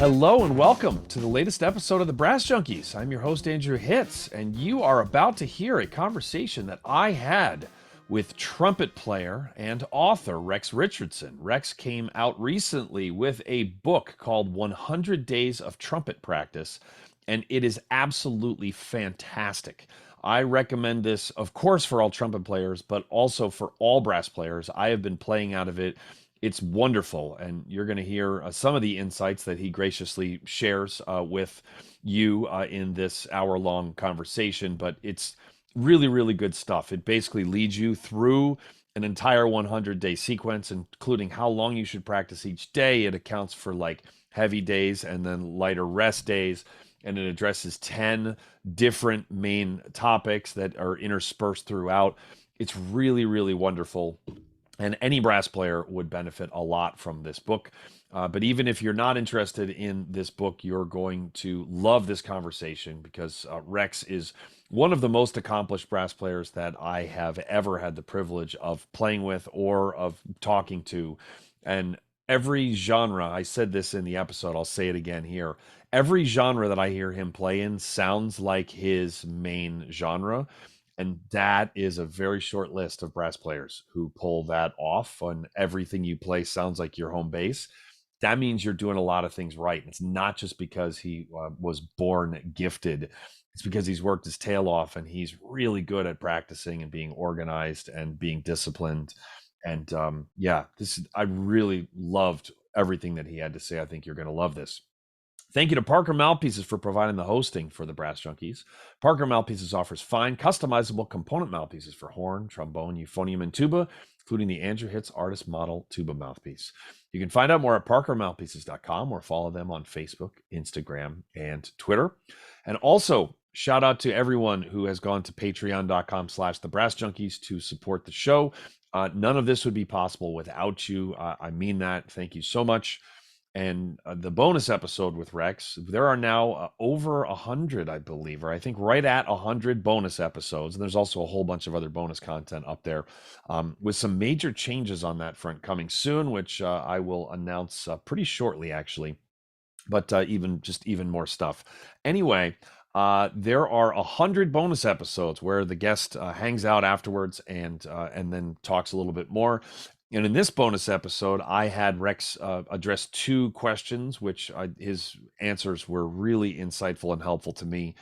Hello and welcome to the latest episode of the Brass Junkies. I'm your host, Andrew Hitz, and you are about to hear a conversation that I had with trumpet player and author Rex Richardson. Rex came out recently with a book called 100 Days of Trumpet Practice, and it is absolutely fantastic. I recommend this, of course, for all trumpet players, but also for all brass players. I have been playing out of it. It's wonderful, and you're going to hear some of the insights that he graciously shares with you in this hour-long conversation, but it's really, really good stuff. It basically leads you through an entire 100-day sequence, including how long you should practice each day. It accounts for like heavy days and then lighter rest days, and it addresses 10 different main topics that are interspersed throughout. It's really, really wonderful. And any brass player would benefit a lot from this book. But even if you're not interested in this book, you're going to love this conversation because Rex is one of the most accomplished brass players that I have ever had the privilege of playing with or of talking to. And every genre, I said this in the episode, I'll say it again here. Every genre that I hear him play in sounds like his main genre. And that is a very short list of brass players who pull that off, and everything you play sounds like your home base. That means you're doing a lot of things right. It's not just because he was born gifted. It's because he's worked his tail off and he's really good at practicing and being organized and being disciplined. And I really loved everything that he had to say. I think you're going to love this. Thank you to Parker Mouthpieces for providing the hosting for the Brass Junkies. Parker Mouthpieces offers fine, customizable component mouthpieces for horn, trombone, euphonium, and tuba, including the Andrew Hitz Artist Model Tuba Mouthpiece. You can find out more at parkermouthpieces.com or follow them on Facebook, Instagram, and Twitter. And also, shout out to everyone who has gone to patreon.com/thebrassjunkies to support the show. None of this would be possible without you. I mean that. Thank you so much. And the bonus episode with Rex, there are now over 100, I believe, or I think right at 100 bonus episodes. And there's also a whole bunch of other bonus content up there with some major changes on that front coming soon, which I will announce pretty shortly, actually. But even more stuff. Anyway, there are 100 bonus episodes where the guest hangs out afterwards and then talks a little bit more. And in this bonus episode, I had Rex address two questions, which his answers were really insightful and helpful to me.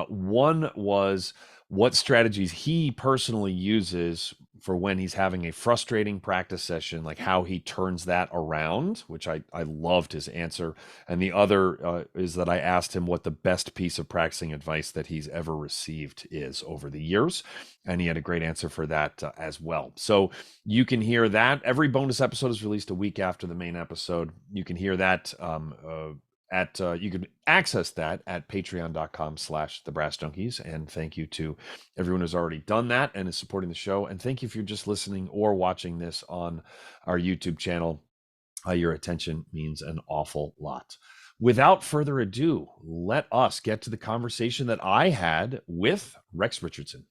One was what strategies he personally uses for when he's having a frustrating practice session, like how he turns that around, which I loved his answer. And the other is that I asked him what the best piece of practicing advice that he's ever received is over the years. And he had a great answer for that as well. So you can hear that. Every bonus episode is released a week after the main episode. You can hear that you can access that at patreon.com/thebrassjunkies. And thank you to everyone who's already done that and is supporting the show. And thank you if you're just listening or watching this on our YouTube channel. Your attention means an awful lot. Without further ado, let us get to the conversation that I had with Rex Richardson.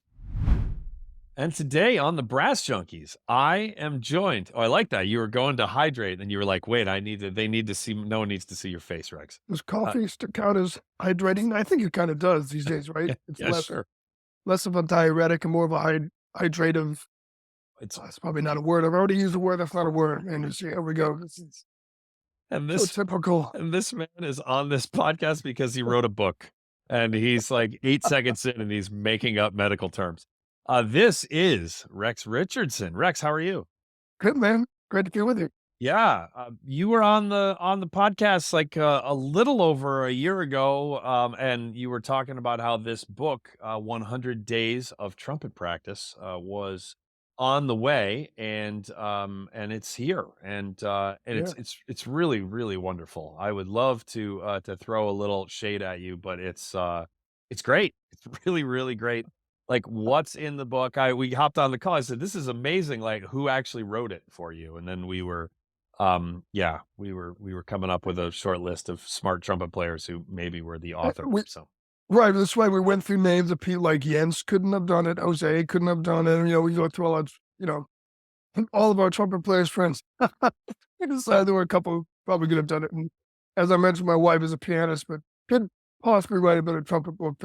And today on the Brass Junkies, I am joined. Oh, I like that. You were going to hydrate and you were like, wait, they need to see, no one needs to see your face, Rex. Does coffee stick out as hydrating? I think it kind of does these days, right? It's Sure. less of a diuretic and more of a hydrative. It's probably not a word. I've already used a word that's not a word. And here we go. And So typical. And this man is on this podcast because he wrote a book and he's like 8 seconds in and he's making up medical terms. This is Rex Richardson. Rex, how are you? Good, man. Great to be with you. Yeah, you were on the podcast like a little over a year ago, and you were talking about how this book, 100 Days of Trumpet Practice, was on the way, and it's here, and it's really really wonderful. I would love to throw a little shade at you, but it's great. It's really really great. Like what's in the book? We hopped on the call. I said, "This is amazing. Like who actually wrote it for you?" And then we were coming up with a short list of smart trumpet players who maybe were the author. Right. That's why we went through names of people like Jens couldn't have done it. Jose couldn't have done it. We go through all of our trumpet players' friends. We decided there were a couple who probably could have done it. And as I mentioned, my wife is a pianist, but could possibly write a better trumpet book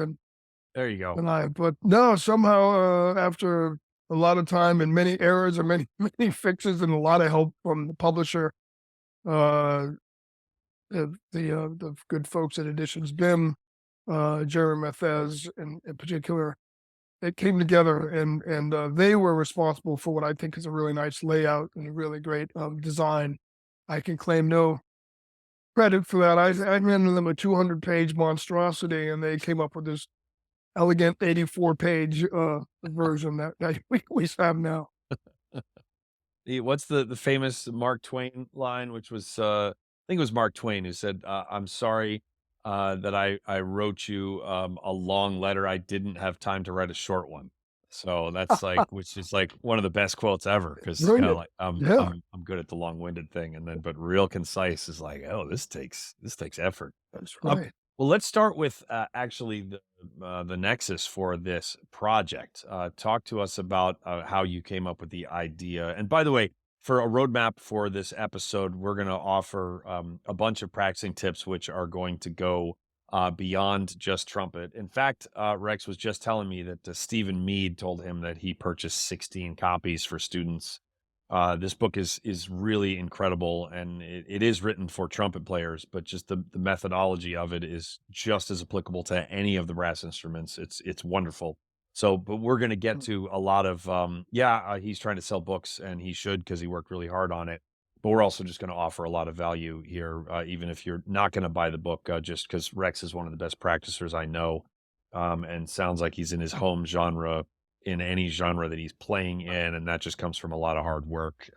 There you go. than I. But no, somehow after a lot of time and many errors and many many fixes and a lot of help from the publisher, uh, the good folks at Editions BIM, Jeremy Methez in particular, it came together and they were responsible for what I think is a really nice layout and a really great design. I can claim no credit for that. I handed them a 200-page monstrosity, and they came up with this elegant 84-page version that we have now. What's the famous Mark Twain line, which was I think it was Mark Twain who said, "I'm sorry that I wrote you a long letter. I didn't have time to write a short one." So that's like, which is like one of the best quotes ever, because Brilliant. like Yeah, I'm good at the long-winded thing, and then but real concise is like, oh, this takes effort. that's Um, right. well, let's start with actually the nexus for this project. Talk to us about how you came up with the idea. And by the way, for a roadmap for this episode, we're going to offer a bunch of practicing tips, which are going to go beyond just trumpet. In fact, Rex was just telling me that Stephen Mead told him that he purchased 16 copies for students. This book is really incredible, and it is written for trumpet players, but just the methodology of it is just as applicable to any of the brass instruments. It's wonderful. So, but we're going to get to a lot of he's trying to sell books, and he should, because he worked really hard on it. But we're also just going to offer a lot of value here, even if you're not going to buy the book, just because Rex is one of the best practicers I know, and sounds like he's in his home genre in any genre that he's playing in, and that just comes from a lot of hard work.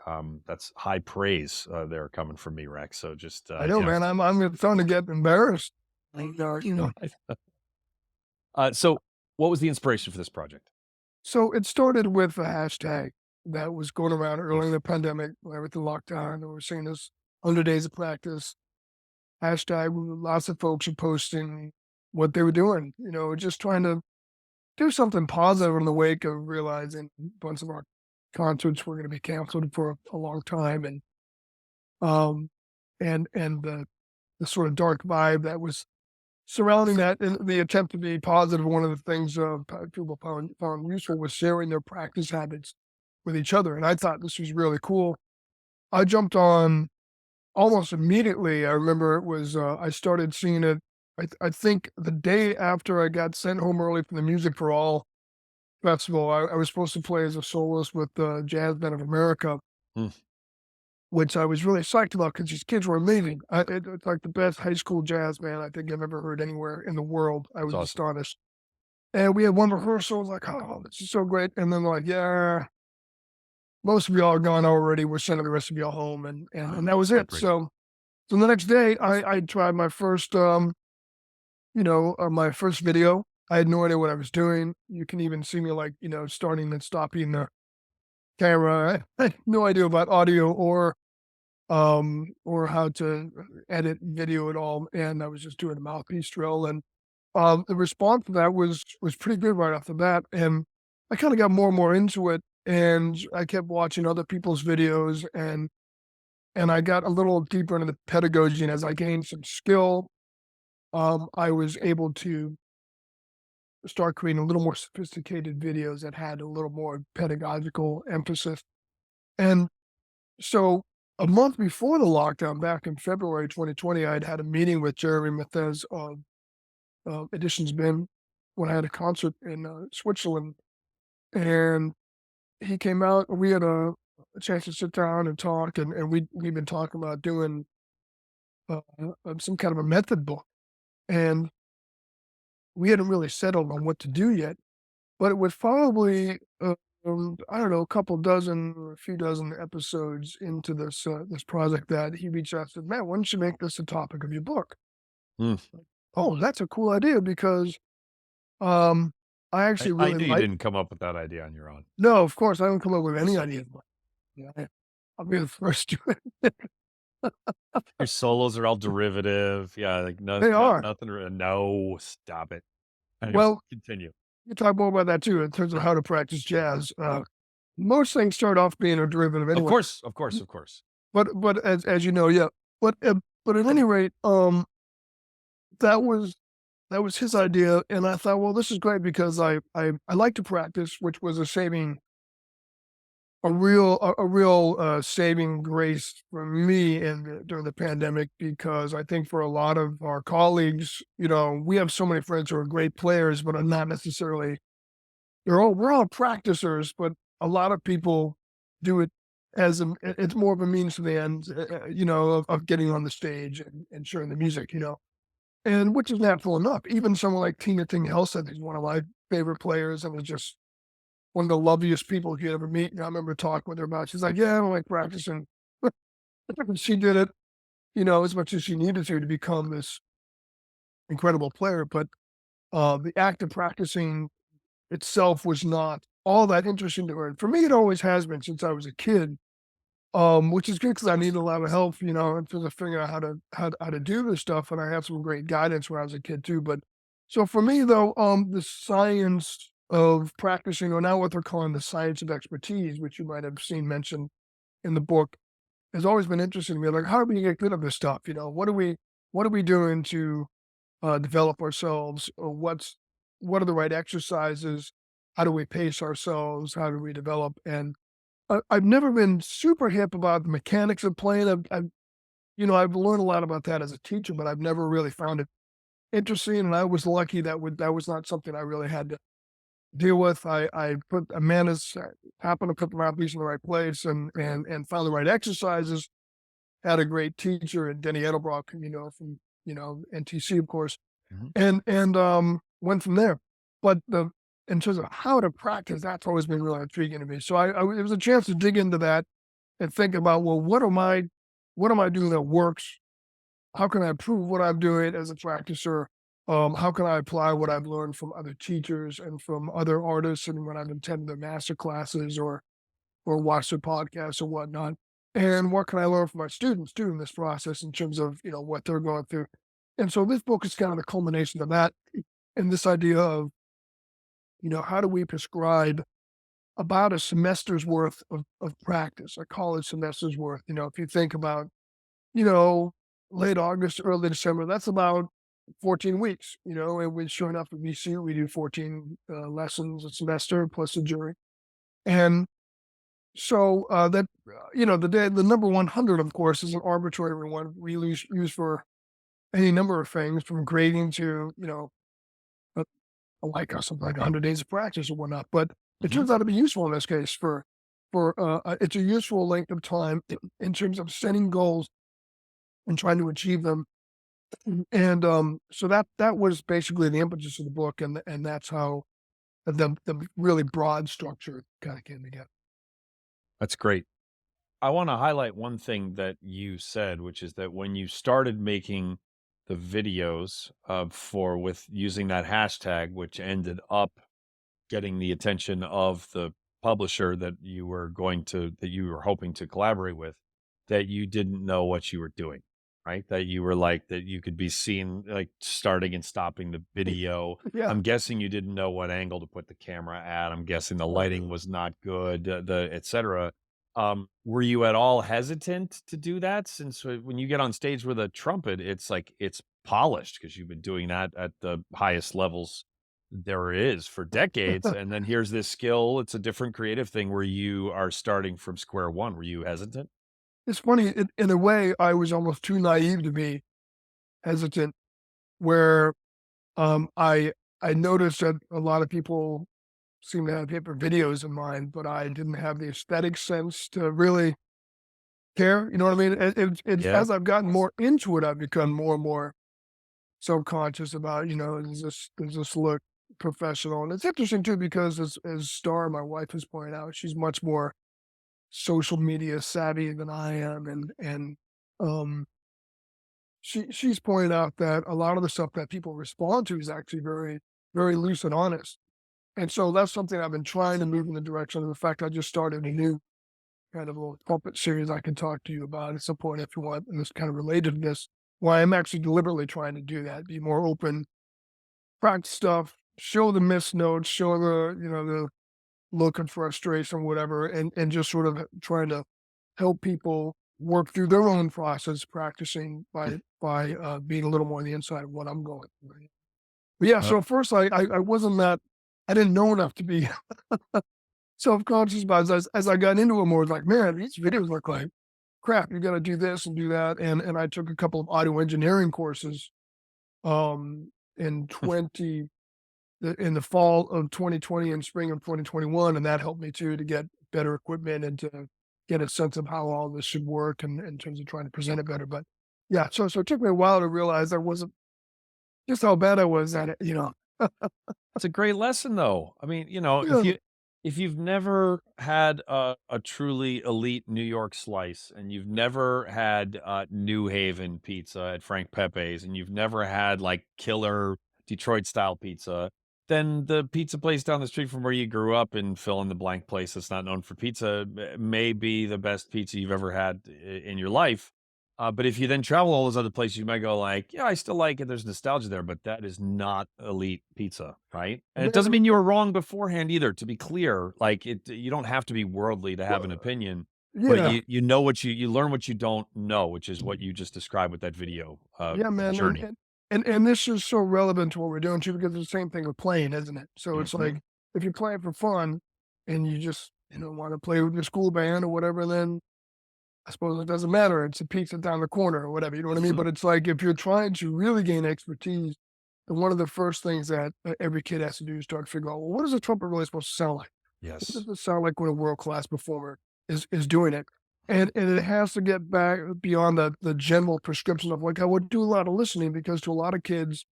That's high praise there coming from me, Rex. So just I know, man. I'm starting to get embarrassed. So what was the inspiration for this project? So it started with a hashtag that was going around early in Yes. the pandemic, when everything locked down, and we were seeing this 100 days of practice hashtag. Lots of folks are posting what they were doing, just trying to do something positive in the wake of realizing a bunch of our concerts were going to be canceled for a long time, um, and the sort of dark vibe that was surrounding that. And the attempt to be positive, one of the things people found useful was sharing their practice habits with each other. And I thought this was really cool. I jumped on almost immediately. I remember it was, I started seeing it, I think the day after I got sent home early from the Music for All festival. I was supposed to play as a soloist with the Jazz Band of America, Mm, which I was really psyched about because these kids were amazing. It's like the best high school jazz band I think I've ever heard anywhere in the world. I it's was awesome. astonished. And we had one rehearsal. I was like, oh, this is so great. And then they're like, yeah, most of y'all are gone already. We're sending the rest of y'all home. And that was it. Heartbreaking. So the next day, I tried my first, my first video. I had no idea what I was doing. You can even see me like, starting and stopping the camera. I had no idea about audio or how to edit video at all, and I was just doing a mouthpiece drill, and the response to that was pretty good right off the bat, and I kind of got more and more into it, and I kept watching other people's videos, and I got a little deeper into the pedagogy, and as I gained some skill, I was able to start creating a little more sophisticated videos that had a little more pedagogical emphasis. And so a month before the lockdown, back in February 2020, I'd had a meeting with Jeremy Methez of Editions BIM when I had a concert in Switzerland. And he came out, and we had a chance to sit down and talk, and we've been talking about doing some kind of a method book. And we hadn't really settled on what to do yet, but it was probably, I don't know, a couple dozen or a few dozen episodes into this project that he reached out and said, "Man, why don't you make this a topic of your book?" Mm. Oh, that's a cool idea because, um, I I, actually I really knew you like. didn't come up with that idea on your own. No, of course, I don't come up with any ideas, but yeah, I'll be the first to admit Your solos are all derivative. Yeah, like they are. nothing. No, stop it. Anyway, Well, continue. you talk more about that too in terms of how to practice jazz. Most things start off being a derivative Of anyway. course, of course, of course. But as you know, yeah. But But at any rate, that was that was his idea, and I thought, well, this is great because I like to practice, which was a real saving grace for me during the pandemic, because I think for a lot of our colleagues, we have so many friends who are great players, but are not necessarily. We're all practicers, but a lot of people do it it's more of a means to the end, of getting on the stage and sharing the music, and which is natural enough. Even someone like Tina Ting Helson is one of my favorite players and was just one of the loveliest people you could ever meet. I remember talking with her about. She's like, "Yeah, I don't like practicing." She did it, as much as she needed to become this incredible player. But the act of practicing itself was not all that interesting to her. And for me, it always has been since I was a kid. Which is good because I needed a lot of help, in terms of figuring out how to do this stuff, and I had some great guidance when I was a kid too. But so for me though, the science of practicing, or now what they're calling the science of expertise, which you might have seen mentioned in the book, has always been interesting to me. Like, how do we get good at this stuff? What are we doing to develop ourselves? Or what are the right exercises? How do we pace ourselves? How do we develop? And I've never been super hip about the mechanics of playing. I've learned a lot about that as a teacher, but I've never really found it interesting. And I was lucky that was not something I really had to deal with. I put Amanda's happened to put the mouthpiece in the right place and found the right exercises. Had a great teacher, and Denny Edelbrock, from NTC, of course, Mhm. and went from there. But in terms of how to practice, that's always been really intriguing to me. So it was a chance to dig into that and think about, well, what am I doing that works? How can I improve what I'm doing as a practicer? How can I apply what I've learned from other teachers and from other artists, and when I've attended their master classes or watched their podcasts or whatnot? And what can I learn from my students too in this process in terms of what they're going through? And so this book is kind of the culmination of that, and this idea of how do we prescribe about a semester's worth of practice, a college semester's worth. If you think about, you know, late August, early December, that's about 14 weeks, and sure enough at VCU, we do 14 lessons a semester plus a jury. And so the number 100, of course, is an arbitrary one we use for any number of things from grading to, a, like something like 100 days of practice or whatnot. But it Mhm. turns out to be useful in this case it's a useful length of time in terms of setting goals and trying to achieve them. And so that was basically the impetus of the book, and that's how the really broad structure kind of came together. That's great. I want to highlight one thing that you said, which is that when you started making the videos for with using that hashtag, which ended up getting the attention of the publisher that you were hoping to collaborate with, that you didn't know what you were doing, right? That you were like that you could be seen like starting and stopping the video. Yeah. I'm guessing you didn't know what angle to put the camera at. I'm guessing the lighting was not good, the et cetera. Were you at all hesitant to do that? Since when you get on stage with a trumpet, it's like it's polished because you've been doing that at the highest levels there is for decades, and then here's this skill, it's a different creative thing where you are starting from square one. Were you hesitant? It's funny, in a way, I was almost too naive to be hesitant, where I noticed that a lot of people seem to have different videos in mind, but I didn't have the aesthetic sense to really care. You know what I mean? It's Yeah. as I've gotten more into it, I've become more and more self-conscious about, does this look professional? And it's interesting too because as Star, my wife, has pointed out, she's much more social media savvy than I am, and um she's pointed out that a lot of the stuff that people respond to is actually very, very loose and honest. And so that's something I've been trying to move in the direction of. In fact, I just started a new kind of little puppet series I can talk to you about at some point if you want, and it's kind of related to this. Why I'm actually deliberately trying to do that, be more open, practice stuff, show the missed notes, show the look of frustration, whatever, and just sort of trying to help people work through their own process, practicing by being a little more on the inside of what I'm going through. Right? But yeah, Uh, so at first I wasn't that I didn't know enough to be self-conscious about it. As I got into it more, it's like, man, these videos look like crap. You got to do this and do that. And I took a couple of audio engineering courses in 20 in the fall of 2020 and spring of 2021, and that helped me too to get better equipment and to get a sense of how all this should work and in terms of trying to present it better. But yeah, so it took me a while to realize I wasn't just how bad I was at it. It's a great lesson though. I mean, Yeah, if you've never had a truly elite New York slice and you've never had New Haven pizza at Frank Pepe's and you've never had like killer Detroit style pizza, then the pizza place down the street from where you grew up in fill in the blank place that's not known for pizza may be the best pizza you've ever had in your life. But if you then travel all those other places, you might go like, yeah, I still like it. There's nostalgia there, but that is not elite pizza, right? And it doesn't man, mean you were wrong beforehand either. To be clear, like you don't have to be worldly to have an opinion, but yeah, you know what you learn what you don't know, which is what you just described with that video yeah, man, journey. and this is so relevant to what we're doing too because it's the same thing with playing, isn't it? So it's Hmm. like if you're playing for fun and you just want to play with your school band or whatever, then I suppose it doesn't matter. It's a pizza down the corner or whatever, you know what I mean? Hmm. But it's like if you're trying to really gain expertise, then one of the first things that every kid has to do is start to figure out, well, what is a trumpet really supposed to sound like? What Yes. does it sound like when a world class performer is doing it? And it has to get back beyond the general prescription of like I would do a lot of listening because to a lot of kids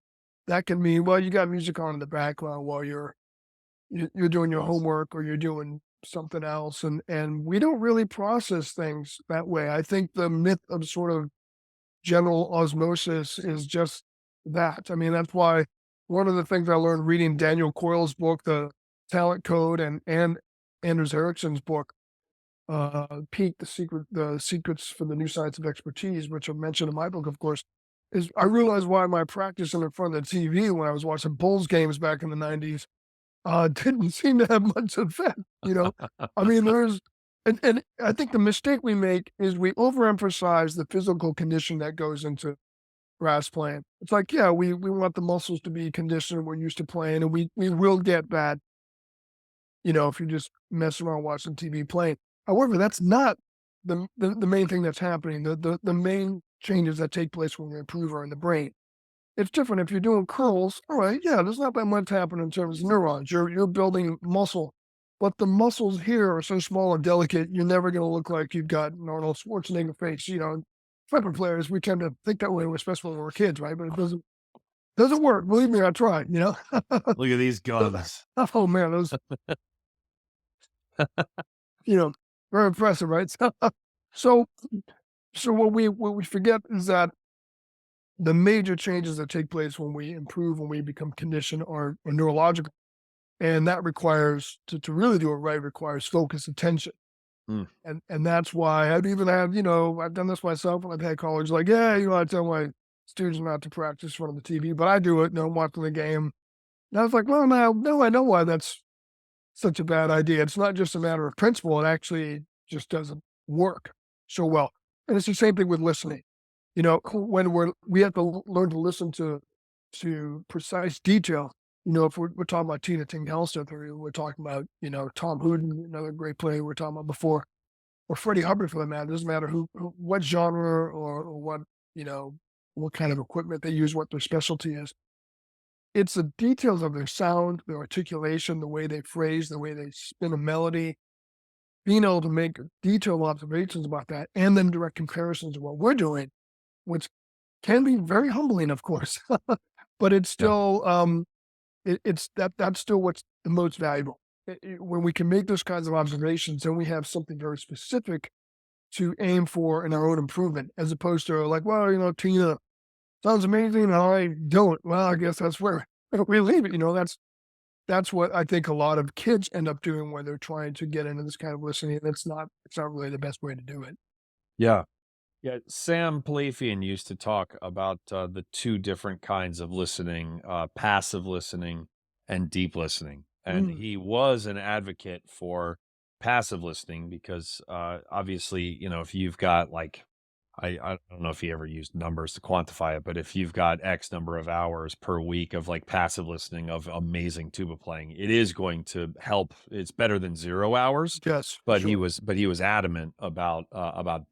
that can mean well you got music on in the background while you're doing your homework or you're doing something else and we don't really process things that way. I think the myth of sort of general osmosis is just that. I mean, that's why one of the things I learned reading Daniel Coyle's book, The Talent Code, and Andrew Erickson's book, Peak, the secrets for the new science of expertise, which are mentioned in my book, of course, is I realized why my practice in front of the TV when I was watching Bulls games back in the 90s didn't seem to have much effect. I mean, and I think the mistake we make is we overemphasize the physical condition that goes into brass playing. It's like, yeah, we want the muscles to be conditioned, we're used to playing, and we will get bad, if you just mess around watching TV playing. However, that's not the main thing that's happening. The main changes that take place when we improve are in the brain. It's different if you're doing curls, all right, yeah, there's not that much happening in terms of neurons. You're building muscle, but the muscles here are so small and delicate, you're never gonna look like you've got an Arnold Schwarzenegger face. Football players, we tend to think that way, especially when we're kids, right? But it doesn't work. Believe me, I tried. Look at these guns. Oh man, those, you know, very impressive, right? So so what we forget is that the major changes that take place when we improve, when we become conditioned are neurological. And that requires to really do it right requires focus, attention. Mm. And that's why I've even had, I've done this myself when I've had college, like, yeah, I tell my students not to practice in front of the TV, but I do it, I'm watching the game. And I was like, well, now I know why that's such a bad idea. It's not just a matter of principle, it actually just doesn't work so well. And it's the same thing with listening. When we have to learn to listen to precise detail. If we're talking about Tina Ting-Halstead, or we're talking about, Tom Hooten, another great player we're talking about before, or Freddie Hubbard for that matter. It doesn't matter what genre or you know, what kind of equipment they use, what their specialty is. It's the details of their sound, their articulation, the way they phrase, the way they spin a melody, being able to make detailed observations about that, and then direct comparisons to what we're doing, which can be very humbling, of course, but it's Yeah. still, it's that's still what's the most valuable. When we can make those kinds of observations, then we have something very specific to aim for in our own improvement, as opposed to like, well, Tina sounds amazing, and I don't. Well, I guess that's where we leave it. That's what I think a lot of kids end up doing when they're trying to get into this kind of listening. And it's not really the best way to do it. Yeah. Yeah, Sam Palafian used to talk about the two different kinds of listening, passive listening and deep listening. And Mm, he was an advocate for passive listening because obviously, if you've got like, I don't know if he ever used numbers to quantify it, but if you've got X number of hours per week of like passive listening of amazing tuba playing, it is going to help. It's better than 0 hours, Yes, for but sure. he was adamant about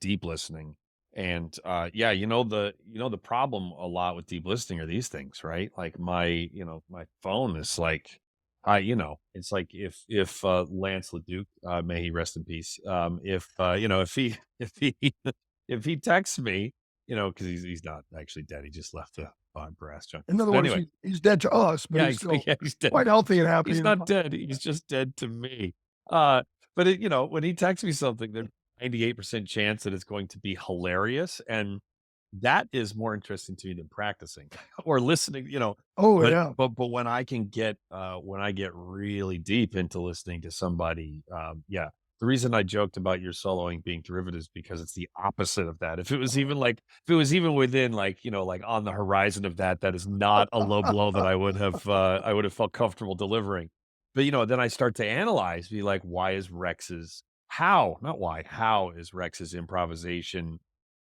deep listening. And yeah, the problem a lot with deep listening are these things, right? Like my phone is like, it's like if Lance Leduc, may he rest in peace, if if he if he texts me, because he's not actually dead, he just left the Brass In Junkies. other But words, anyway, he's dead to us, but yeah, he's still yeah, he's dead. quite healthy and happy He's and not dead, he's just dead to me. Uh, but when he texts me something, there's 98% chance that it's going to be hilarious, and that is more interesting to me than practicing or listening, oh, but yeah. when I can get, when I get really deep into listening to somebody, yeah, the reason I joked about your soloing being derivative is because it's the opposite of that. If it was even within like, like on the horizon of that, that is not a low blow that I would have felt comfortable delivering. But, then I start to analyze, be like, why is Rex's how, not why, how is Rex's improvisation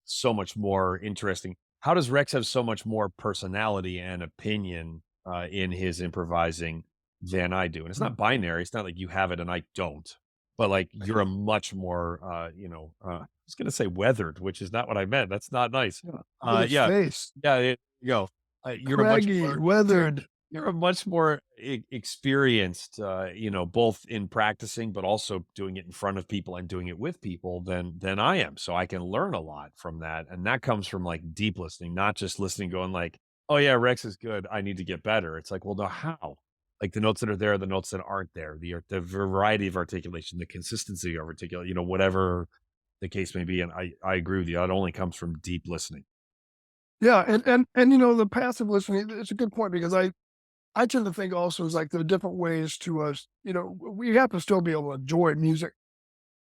so much more interesting? How does Rex have so much more personality and opinion in his improvising than I do? And it's Mm. not binary. It's not like you have it and I don't, but like you're a much more, I was going to say weathered, which is not what I meant. That's not nice. Yeah. Look at his Yeah, face. yeah, there you go. You're a much Craggy, more, you're, weathered. you're a much more experienced, both in practicing, but also doing it in front of people and doing it with people than I am. So I can learn a lot from that, and that comes from like deep listening, not just listening, going like, "Oh yeah, Rex is good. I need to get better." It's like, well, no, how? Like the notes that are there, the notes that aren't there, the variety of articulation, the consistency of articulation, whatever the case may be. And I agree with you. That only comes from deep listening. Yeah, the passive listening, it's a good point because I tend to think also is like there are different ways to us, we have to still be able to enjoy music,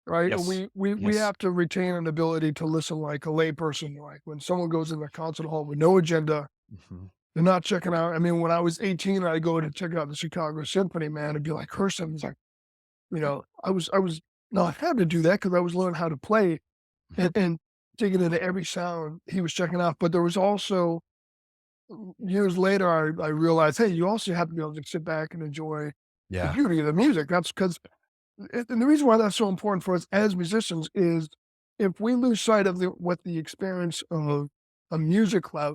right? And Yes, we yes. have to retain an ability to listen like a layperson, like when someone goes in the concert hall with no agenda, Mhm. they're not checking out. I mean, when I was 18, I'd go to check out the Chicago Symphony, man, and be like, Kirsten was like, I was no, I had to do that because I was learning how to play and digging into every sound he was checking out. But there was also years later, I realized, hey, you also have to be able to sit back and enjoy the Yeah. beauty of the music. That's because, and the reason why that's so important for us as musicians is if we lose sight of what the experience of a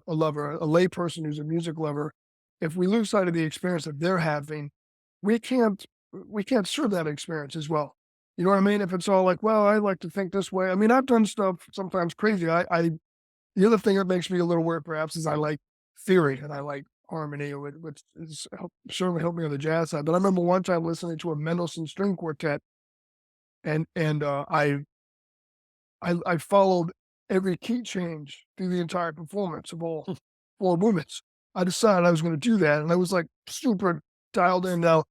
a lover, a layperson who's a music lover, if we lose sight of the experience that they're having, we can't we can't serve that experience as well. You know what I mean? If it's all like, well, I like to think this way. I mean, I've done stuff sometimes crazy. I the other thing that makes me a little weird, perhaps, is I like theory and I like harmony, which is certainly helped me on the jazz side. But I remember one time listening to a Mendelssohn string quartet, and I followed every key change through the entire performance of all four movements. I decided I was going to do that, and I was like super dialed in. Now,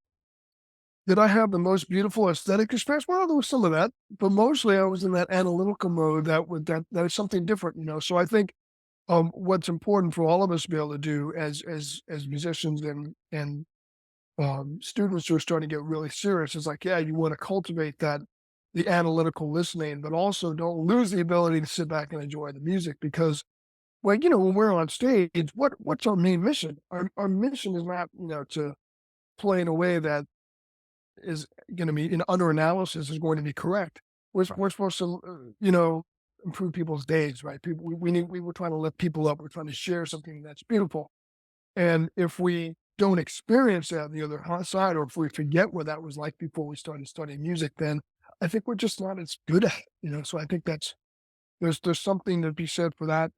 did I have the most beautiful aesthetic experience? Well, there was some of that, but mostly I was in that analytical mode that is something different, So I think what's important for all of us to be able to do as musicians and students who are starting to get really serious is like, yeah, you want to cultivate the analytical listening, but also don't lose the ability to sit back and enjoy the music because, well, when we're on stage, what's our main mission? Our mission is not, to play in a way that is going to be under analysis is going to be correct. Right. We're supposed to, improve people's days, right? People, we were trying to lift people up. We're trying to share something that's beautiful. And if we don't experience that on the other side, or if we forget what that was like before we started studying music, then I think we're just not as good at it. So I think there's something to be said for that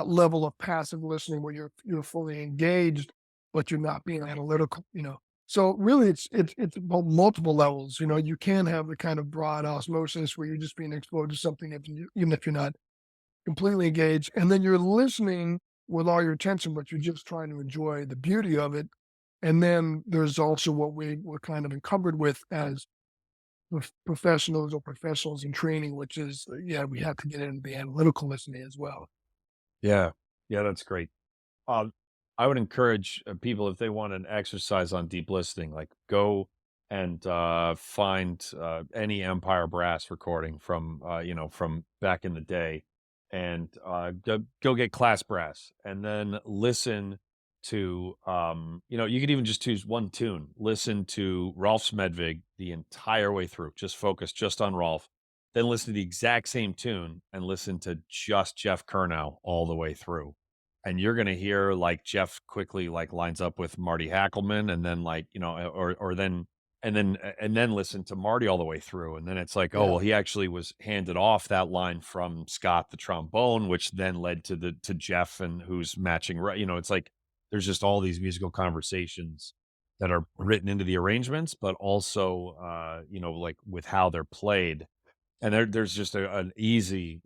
level of passive listening where you're fully engaged, but you're not being analytical. So really, it's multiple levels. You can have the kind of broad osmosis where you're just being exposed to something, even if you're not completely engaged, and then you're listening with all your attention, but you're just trying to enjoy the beauty of it. And then there's also what we're kind of encumbered with as professionals or professionals in training, which is, yeah, we have to get into the analytical listening as well. Yeah. Yeah, that's great. Um, I would encourage people if they want an exercise on deep listening, like go. and find any Empire Brass recording from from back in the day, and go get class brass, and then listen to you could even just choose one tune. Listen to Rolf Smedvig the entire way through. Just focus just on Rolf. Then listen to the exact same tune and listen to just Jeff Kernow all the way through. And you're gonna hear like Jeff quickly like lines up with Marty Hackelman, and then like, or then and then listen to Marty all the way through. And then it's like, oh, Yeah, well, he actually was handed off that line from Scott the trombone, which then led to Jeff, and who's matching right. It's like there's just all these musical conversations that are written into the arrangements, but also like with how they're played. And there's just an easy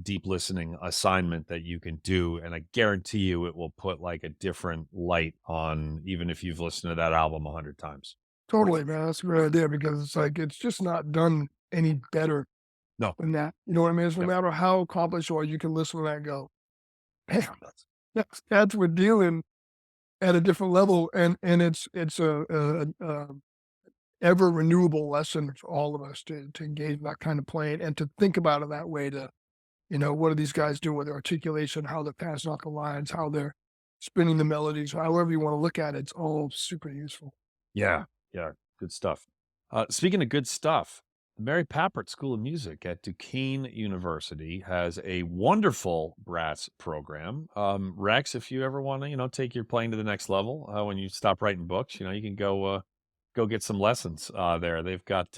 deep listening assignment that you can do, and I guarantee you it will put like a different light on, even if you've listened to that album 100 times. totally, man. That's a great idea because it's like it's just not done any better No. than that. You know what I mean? It's no Yep. matter how accomplished you are, you can listen to that and go, "Damn, that's we're dealing at a different level," and it's a ever renewable lesson for all of us to engage in that kind of playing and to think about it that way. To what are these guys doing with their articulation, how they're passing off the lines, how they're spinning the melodies, however you want to look at it. It's all super useful. Yeah. Yeah. Good stuff. Speaking of good stuff, the Mary Papert School of Music at Duquesne University has a wonderful brass program. Rex, if you ever want to, take your playing to the next level, when you stop writing books, you can go get some lessons there. They got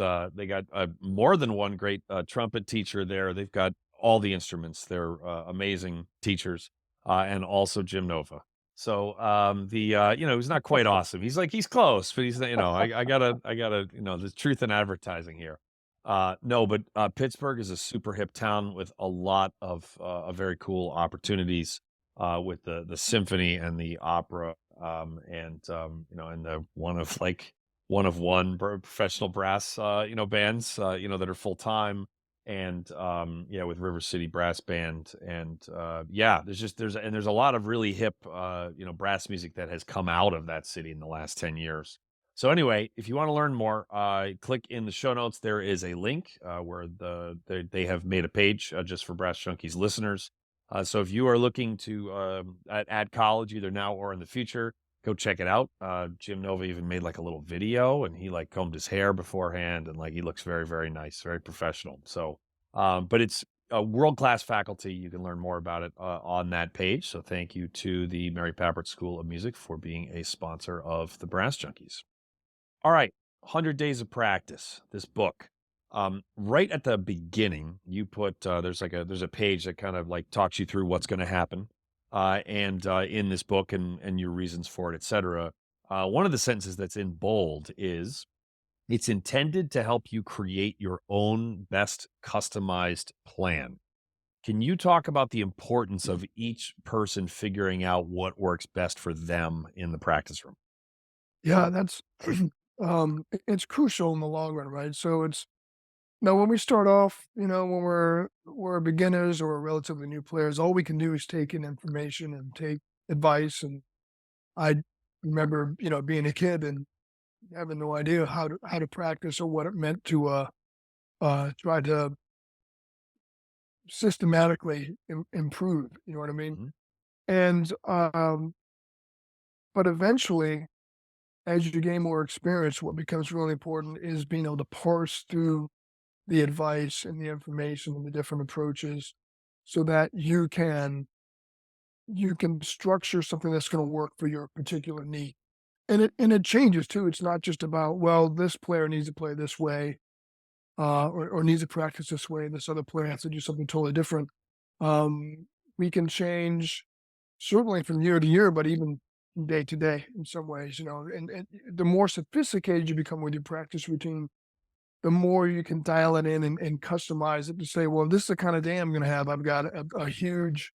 more than one great trumpet teacher there. They've got all the instruments. They're amazing teachers, and also Jim Nova. So he's not quite awesome. He's close, but he's not, I gotta, the truth in advertising here. No, but Pittsburgh is a super hip town with a lot of very cool opportunities with the symphony and the opera, and the one of one professional brass bands that are full time, and with River City Brass Band, and there's a lot of really hip brass music that has come out of that city in the last 10 years. So anyway, if you want to learn more, click in the show notes. There is a link where they have made a page just for Brass Junkies listeners. So if you are looking to add college either now or in the future, go check it out. Jim Nova even made like a little video, and he like combed his hair beforehand, and like he looks very, very nice, very professional. So, but it's a world-class faculty. You can learn more about it on that page. So thank you to the Mary Papert School of Music for being a sponsor of the Brass Junkies. All right, 100 Days of Practice, this book. Right at the beginning, you put there's a page that kind of like talks you through what's going to happen, and in this book, and your reasons for it, etc. One of the sentences that's in bold is, "It's intended to help you create your own best customized plan." Can you talk about the importance of each person figuring out what works best for them in the practice room? Yeah, that's it's crucial in the long run, right? So it's now when we start off, when we're beginners or relatively new players, all we can do is take in information and take advice. And I remember, being a kid and having no idea how to practice or what it meant to try to systematically improve. You know what I mean? Mhm. And but eventually, as you gain more experience, what becomes really important is being able to parse through the advice and the information and the different approaches so that you can structure something that's going to work for your particular need. And it changes too. It's not just about, well, this player needs to play this way, or needs to practice this way, and this other player has to do something totally different. We can change certainly from year to year, but even from day to day in some ways, and the more sophisticated you become with your practice routine, the more you can dial it in and customize it to say, well, this is the kind of day I'm going to have. I've got a huge,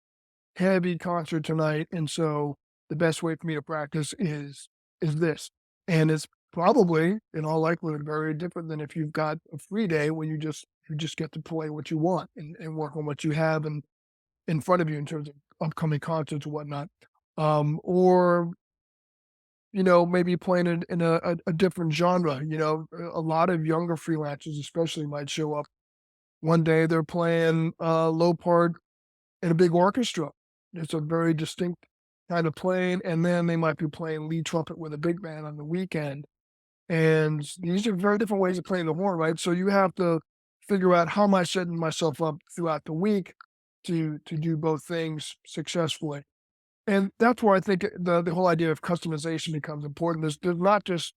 heavy concert tonight, and so the best way for me to practice is this. And it's probably, in all likelihood, very different than if you've got a free day when you just get to play what you want and work on what you have and in front of you in terms of upcoming concerts or whatnot. Or maybe playing in a different genre. A lot of younger freelancers, especially, might show up one day. They're playing low part in a big orchestra. It's a very distinct kind of playing, and then they might be playing lead trumpet with a big band on the weekend. And these are very different ways of playing the horn, right? So you have to figure out how am I setting myself up throughout the week to do both things successfully. And that's where I think the whole idea of customization becomes important. There's not just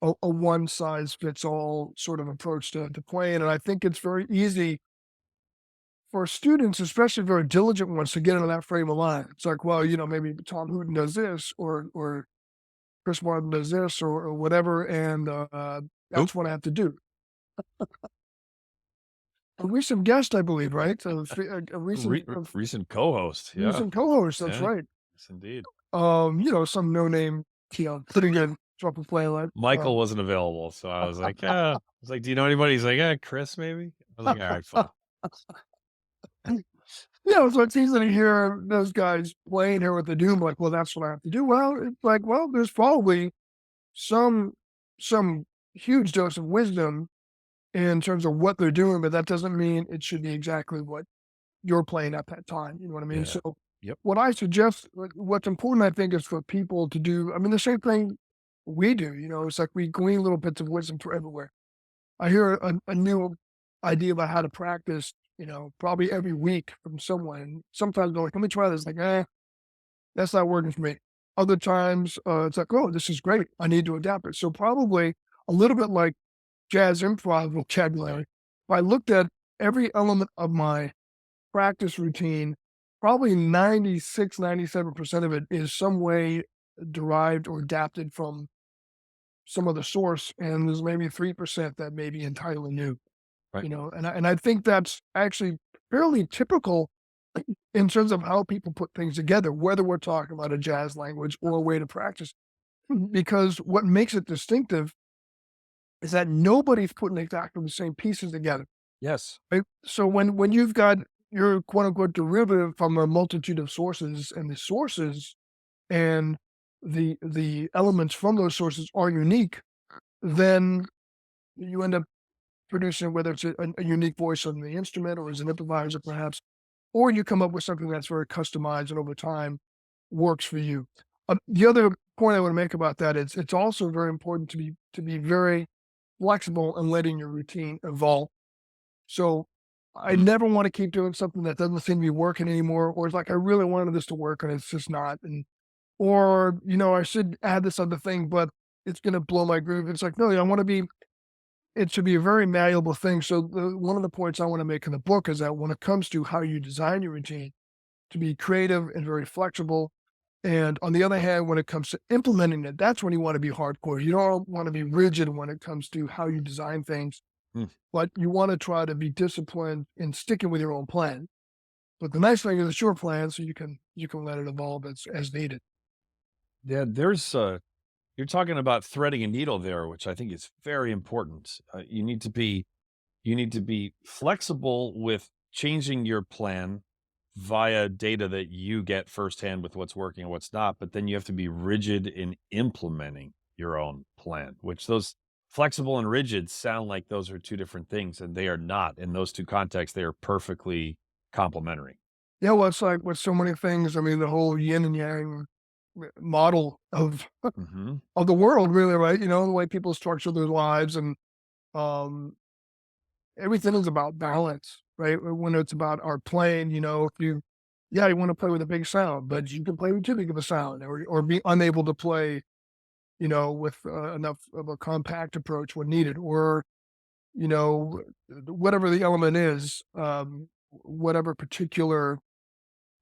a one size fits all sort of approach to playing. And I think it's very easy for students, especially very diligent ones, to get into that frame of mind. It's like, well, maybe Tom Hooten does this, or Chris Martin does this, or whatever, and Who? that's what I have to do. A recent guest, I believe, right? A recent Recent co-host. Yeah. recent co-host. That's Yeah. right. Yes, indeed. Some no name, pretty good trumpet player. Like, Michael wasn't available, so I was like, "Yeah." I was like, "Do you know anybody?" He's like, "Yeah, Chris, maybe." I was like, "All right, fine." So it's easy to hear those guys playing here with the doom. Like, well, that's what I have to do. Well, it's like, well, there's probably some some huge dose of wisdom in terms of what they're doing, but that doesn't mean it should be exactly what you're playing at that time. You know what I mean? Yeah. So Yep. what I suggest, what's important, I think, is for people to do. I mean, the same thing we do. It's like we glean little bits of wisdom from everywhere. I hear a new idea about how to practice. Probably every week from someone. Sometimes they're like, "Let me try this." Like, that's not working for me. Other times, it's like, "Oh, this is great. I need to adapt it." So probably a little bit like jazz improv vocabulary. If I looked at every element of my practice routine, probably 96, 97% of it is some way derived or adapted from some other source, and there's maybe 3% that may be entirely new. Right. And I think that's actually fairly typical in terms of how people put things together, whether we're talking about a jazz language or a way to practice. Because what makes it distinctive is that nobody's putting exactly the same pieces together. Yes. Right? So when you've got your quote unquote derivative from a multitude of sources, and the sources and the elements from those sources are unique, then you end up producing, whether it's a unique voice on the instrument or as an improviser perhaps, or you come up with something that's very customized and over time works for you. The other point I want to make about that is it's also very important to be very flexible and letting your routine evolve. So I Mm. never want to keep doing something that doesn't seem to be working anymore, or it's like I really wanted this to work and it's just not. And or I should add this other thing, but it's going to blow my groove. It's like, no, I want to be. It should be a very malleable thing. So one of the points I want to make in the book is that when it comes to how you design your routine, to be creative and very flexible. And on the other hand, when it comes to implementing it, that's when you want to be hardcore. You don't want to be rigid when it comes to how you design things, Mm. but you want to try to be disciplined in sticking with your own plan. But the nice thing is it's your plan, so you can let it evolve as needed. Yeah, you're talking about threading a needle there, which I think is very important. You need to be flexible with changing your plan via data that you get firsthand with what's working and what's not, but then you have to be rigid in implementing your own plan, which those flexible and rigid sound like those are two different things, and they are not. In those two contexts, they are perfectly complementary. Yeah, well, it's like with so many things. I mean, the whole yin and yang model Hmm. of the world, really, right? The way people structure their lives, and um, everything is about balance, right? When it's about our playing, if you want to play with a big sound, but you can play with too big of a sound, or be unable to play, with enough of a compact approach when needed, or you know, whatever the element is, whatever particular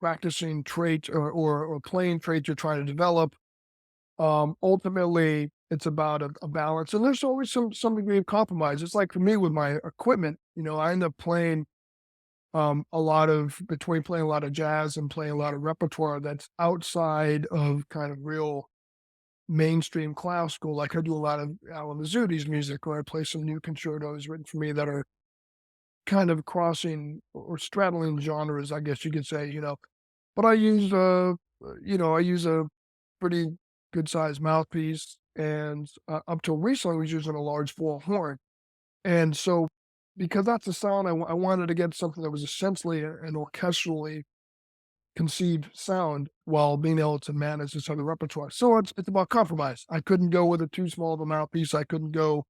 practicing trait or playing trait you're trying to develop. Ultimately, it's about a balance, and there's always some degree of compromise. It's like for me with my equipment, I end up playing a lot of between playing a lot of jazz and playing a lot of repertoire that's outside of kind of real mainstream classical. Like I do a lot of Alan Mazzucchi's music, or I play some new concertos written for me that are kind of crossing or straddling genres, I guess you could say. But I use I use a pretty good sized mouthpiece, and up till recently, was using a large full horn. And so, because that's the sound I wanted to get something that was essentially an orchestrally conceived sound while being able to manage this other repertoire. So it's about compromise. I couldn't go with a too small of a mouthpiece. I couldn't go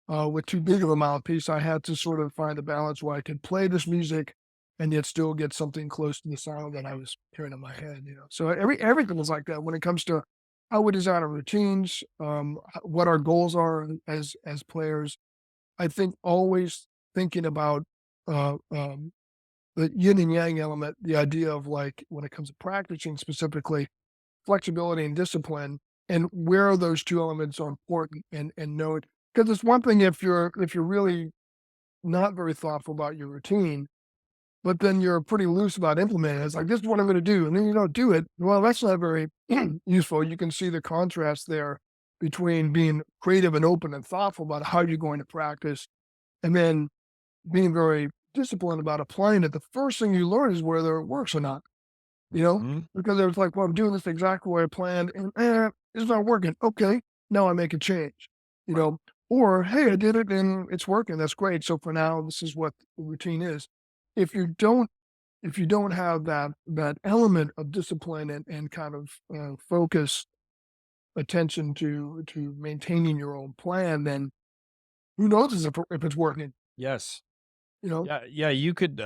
with too big of a mouthpiece. I had to sort of find a balance where I could play this music and yet still get something close to the sound that I was hearing in my head. So everything is like that when it comes to how we design our routines, what our goals are as players. I think always thinking about uh, um, the yin and yang element, the idea of like when it comes to practicing specifically, flexibility and discipline, and where those two elements are important, and know it. Because it's one thing if you're really not very thoughtful about your routine, but then you're pretty loose about implementing it. It's like, this is what I'm going to do, and then you don't do it. Well, that's not very useful. You can see the contrast there between being creative and open and thoughtful about how you're going to practice, and then being very disciplined about applying it. The first thing you learn is whether it works or not, you know? Mhm. Because it was like, well, I'm doing this exactly the way I planned, and it's not working. Okay, now I make a change, you Right. know? Or, hey, I did it and it's working. That's great. So for now, this is what the routine is. If you don't, if you don't have that element of discipline and kind of focus attention to maintaining your own plan, then who knows if it's working? Yes. You know? Yeah, yeah, you could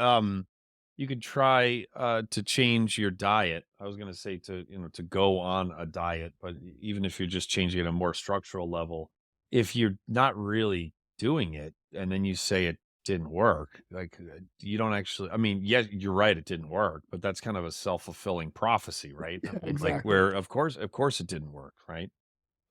try to change your diet. I was going to say to, to go on a diet, but even if you're just changing at a more structural level, if you're not really doing it and then you say it didn't work, like you don't actually, I mean, yes, you're right, it didn't work, but that's kind of a self-fulfilling prophecy, right? Yeah, Like exactly. where of course it didn't work, right?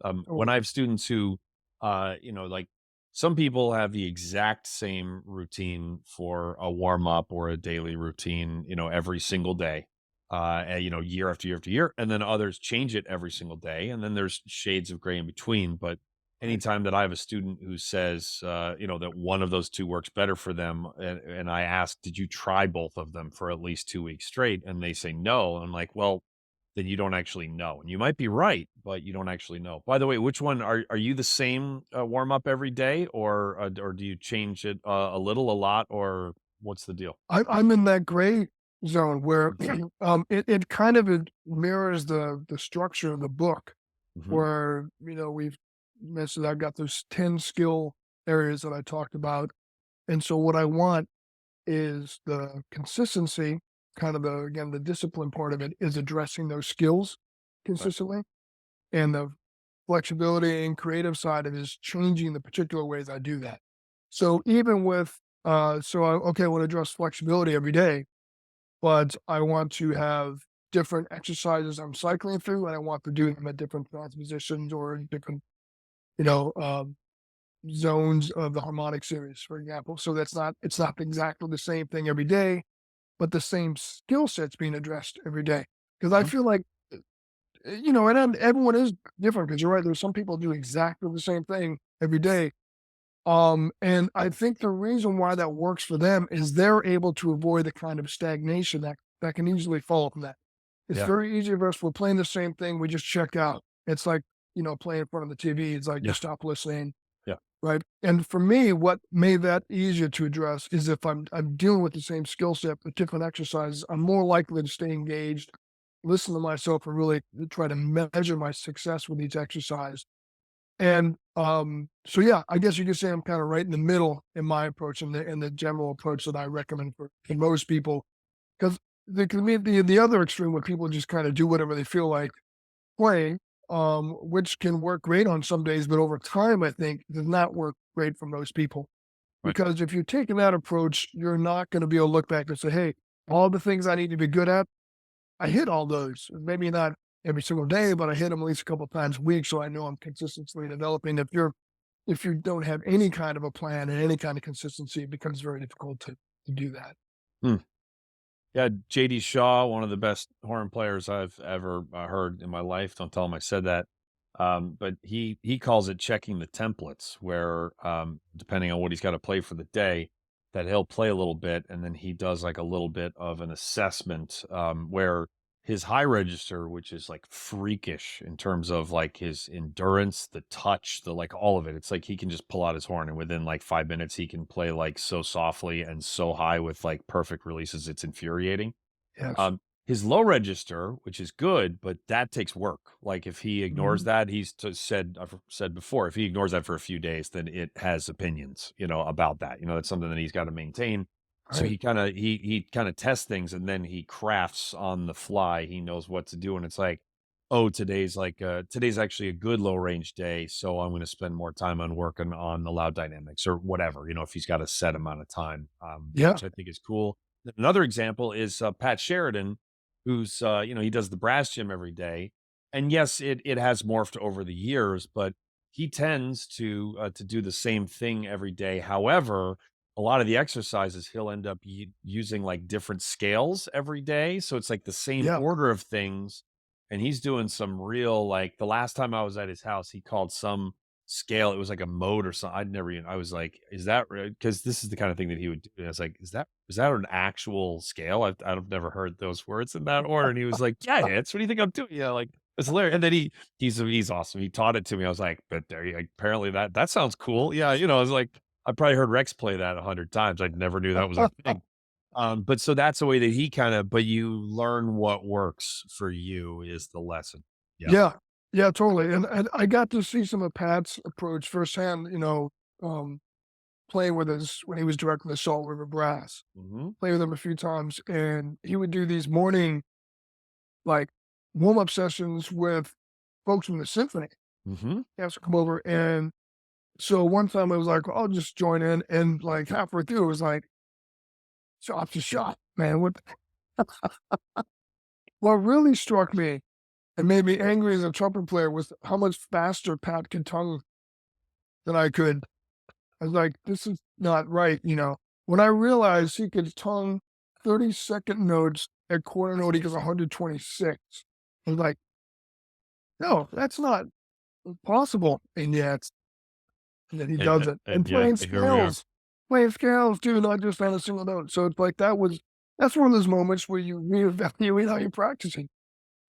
When I Totally. have students who, like some people have the exact same routine for a warm up or a daily routine, every single day, and, year after year after year. And then others change it every single day. And then there's shades of gray in between. But Right. anytime that I have a student who says, that one of those two works better for them, and I ask, did you try both of them for at least 2 weeks straight? And they say no. I'm like, well, then you don't actually know. And you might be right, but you don't actually know. By the way, which one are you the same warm up every day, or do you change it a little, a lot, or what's the deal? I'm in that gray zone where Mhm. it kind of it mirrors the structure of the book Mhm. where we've mentioned I've got those 10 skill areas that I talked about. And so what I want is the consistency, kind of the discipline part of it is addressing those skills Right. consistently. And the flexibility and creative side of it is changing the particular ways I do that. So even with I want to address flexibility every day, but I want to have different exercises I'm cycling through, and I want to do them at different positions or in different, you know, um, zones of the harmonic series, for example. So it's not exactly the same thing every day, but the same skill sets being addressed every day. Because I Mhm. feel like and then everyone is different. Because you're right, there's some people do exactly the same thing every day. And I think the reason why that works for them is they're able to avoid the kind of stagnation that can easily follow from that. It's Yeah. very easy for us. We're playing the same thing. We just check out. It's like, playing in front of the TV. It's like you Yeah. stop listening, Yeah. right? And for me, what made that easier to address is if I'm dealing with the same skill set with different exercises, I'm more likely to stay engaged, listen to myself, and really try to measure my success with each exercise. And, so yeah, I guess you could say I'm kinda right in the middle in my approach and the general approach that I recommend for most people. 'Cause the can be the other extreme where people just kinda do whatever they feel like playing, which can work great on some days, but over time, I think does not work great for most people. Right. Because if you're taking that approach, you're not gonna be able to look back and say, "Hey, all the things I need to be good at, I hit all those. Maybe not every single day, but I hit them at least a couple times a week, so I know I'm consistently developing." If you don't have any kind of a plan and any kind of consistency, it becomes very difficult to do that. Hmm. Yeah. JD Shaw, one of the best horn players I've ever heard in my life. Don't tell him I said that. But he calls it checking the templates, where depending on what he's got to play for the day, that he'll play a little bit, and then he does like a little bit of an assessment, where his high register, which is like freakish in terms of like his endurance, the touch, the like all of it. It's like he can just pull out his horn and within like 5 minutes he can play like so softly and so high with like perfect releases. It's infuriating. Yes. Um, his low register, which is good, but that takes work. Like if he ignores Mhm. that, I've said before, if he ignores that for a few days, then it has opinions, about that. That's something that he's got to maintain. So Right. he kind of tests things and then he crafts on the fly. He knows what to do. And it's like, oh, today's actually a good low range day. So I'm going to spend more time on working on the loud dynamics or whatever, if he's got a set amount of time, Yeah. which I think is cool. Another example is Pat Sheridan, who's he does the brass gym every day, and yes, it has morphed over the years, but he tends to do the same thing every day. However, a lot of the exercises he'll end up using like different scales every day, so it's like the same Yeah. order of things, and he's doing some real like the last time I was at his house, he called some scale. It was like a mode or something. I was like, is that right? Because this is the kind of thing that he would do. And I was like, is that an actual scale? I've never heard those words in that order. And he was like, yeah, it's what do you think I'm doing? Yeah, like it's hilarious. And then he's awesome. He taught it to me. I was like, but there you apparently that sounds cool. Yeah, I was like, I probably heard Rex play that 100 times. I never knew that was a thing. But so that's the way that he but you learn what works for you is the lesson. Yeah. Yeah. Yeah, totally, and I got to see some of Pat's approach firsthand, um, playing with us when he was directing the Salt River Brass. Hmm. Played with him a few times, and he would do these morning, like, warm-up sessions with folks from the symphony. Hmm. He has to come over, and so one time I was like, "I'll just join in," and, like, halfway through, it was like, "Shot's a shot, man, what the." What really struck me and made me angry as a trumpet player was how much faster Pat could tongue than I could. I was like, "This is not right," you know? When I realized he could tongue 30-second notes at quarter note equals 126, I was like, "No, that's not possible," and yet he does it. And Yeah, here we are. playing scales too, not just on a single note. So it's like that's one of those moments where you reevaluate how you're practicing,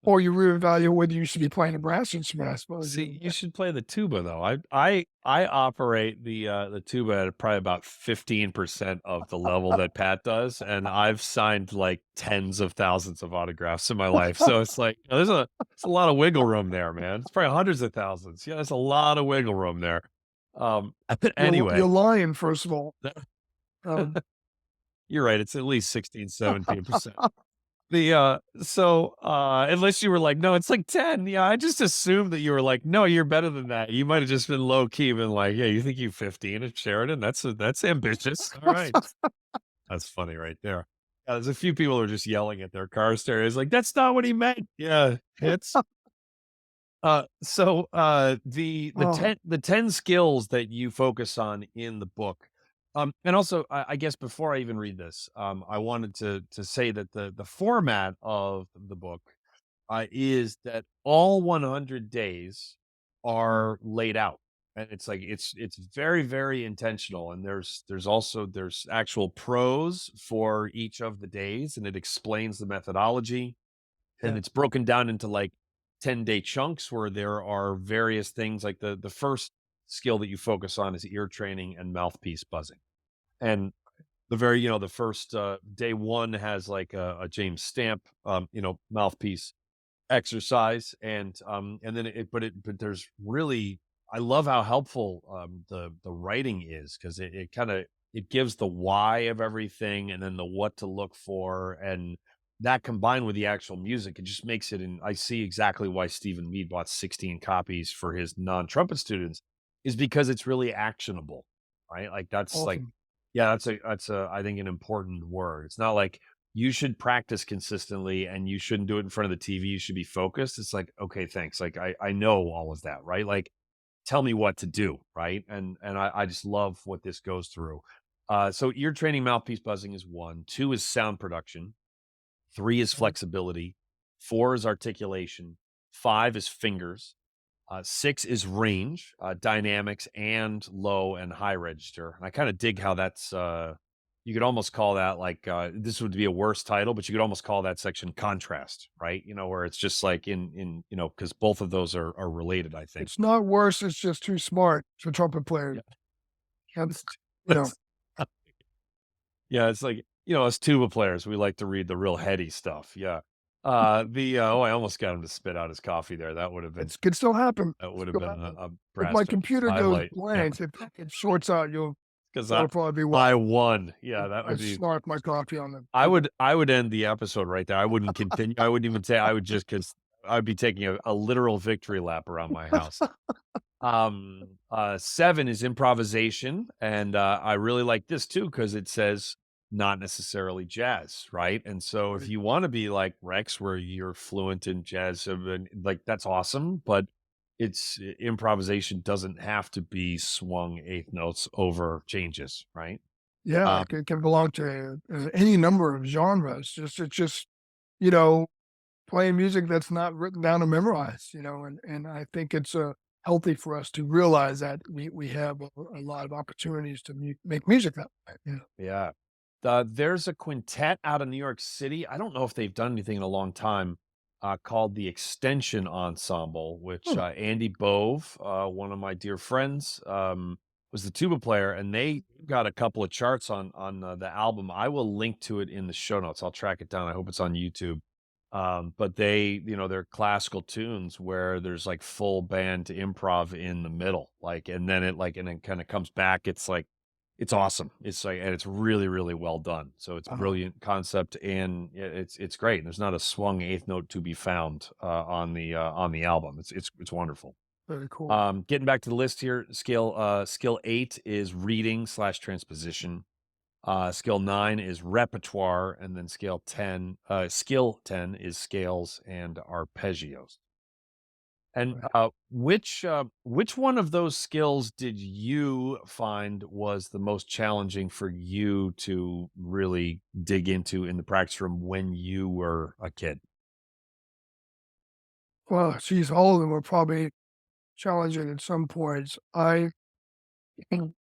or you reevaluate whether you should be playing a brass instrument, I suppose, See, you should play the tuba though. I operate the tuba at probably about 15% of the level that Pat does, and I've signed like tens of thousands of autographs in my life. So it's like there's a lot of wiggle room there, man. It's probably hundreds of thousands. Yeah, there's a lot of wiggle room there. You're Anyway, lying, first of all. Um, you're right. It's at least 16, 17%. Unless you were like, "No, it's like 10." Yeah, I just assumed that you were like, "No, you're better than that." You might have just been low key, been like, "Yeah, you think you 15 at Sheridan? That's ambitious." All right. That's funny right there. Yeah, there's a few people who are just yelling at their car stereos like, "That's not what he meant." Yeah, it's the oh, 10 skills that you focus on in the book. And also I guess before I even read this, I wanted to say that the format of the book is that all 100 days are laid out. And it's like it's very very intentional and there's actual prose for each of the days and it explains the methodology and yeah, it's broken down into like 10-day chunks where there are various things like the first skill that you focus on is ear training and mouthpiece buzzing. And the first day one has like a James Stamp mouthpiece exercise and then but there's really I love how helpful the writing is because it kind of it gives the why of everything and then the what to look for and that combined with the actual music it just makes it and I see exactly why Stephen Mead bought 16 copies for his non-trumpet students is because it's really actionable, right? Like that's like awesome. yeah that's a I think an important word. It's not like you should practice consistently and you shouldn't do it in front of the TV. You should be focused. It's like, okay, thanks. Like I know all of that, right? Like tell me what to do, right? And I just love what this goes through. So ear training mouthpiece buzzing is one, two is sound production, three is Okay. flexibility, four is articulation, five is fingers, six is range, dynamics, and low and high register. And I kind of dig how that's you could almost call that like, this would be a worse title, but you could almost call that section contrast, right? Where it's just like because both of those are related, I think. It's not worse, it's just too smart for trumpet players. Yeah. That's, you know, That's- yeah, it's like, as tuba players, we like to read the real heady stuff. Yeah. I almost got him to spit out his coffee there. That would have been it could still happen. that would have Still been happen. a If Brass my Junkies computer goes highlight. Yeah. blank, if it shorts out, Because that'll probably be why I won. Yeah, that I would be snarf my coffee on them. I would end the episode right there. I wouldn't continue. I wouldn't even say I would just because I'd be taking a literal victory lap around my house. 7 is improvisation, and I really like this too because it says not necessarily jazz, right? And so if Right. you want to be like Rex, where you're fluent in jazz, and like that's awesome, but improvisation doesn't have to be swung eighth notes over changes, right? Yeah, Um, it can belong to any number of genres. It's just, you know, playing music that's not written down and memorized, and I think it's healthy for us to realize that we have a lot of opportunities to make music that way. Yeah. There's a quintet out of New York City. I don't know if they've done anything in a long time, called the Extension Ensemble, which Hmm, Andy Bove, one of my dear friends, was the tuba player, and they got a couple of charts on the album. I will link to it in the show notes. I'll track it down. I hope it's on YouTube. But they're classical tunes where there's like full band improv in the middle, like, and then it kind of comes back. It's like it's awesome. It's like, and it's really, really well done. So it's uh-huh, brilliant concept, and yeah, it's great. There's not a swung eighth note to be found on the album. It's wonderful. very cool. Getting back to the list here, skill 8 is reading/transposition. Skill 9 is repertoire, and then skill 10 is scales and arpeggios. And Right. which one of those skills did you find was the most challenging for you to really dig into in the practice room when you were a kid? Well, geez, all of them were probably challenging at some points. I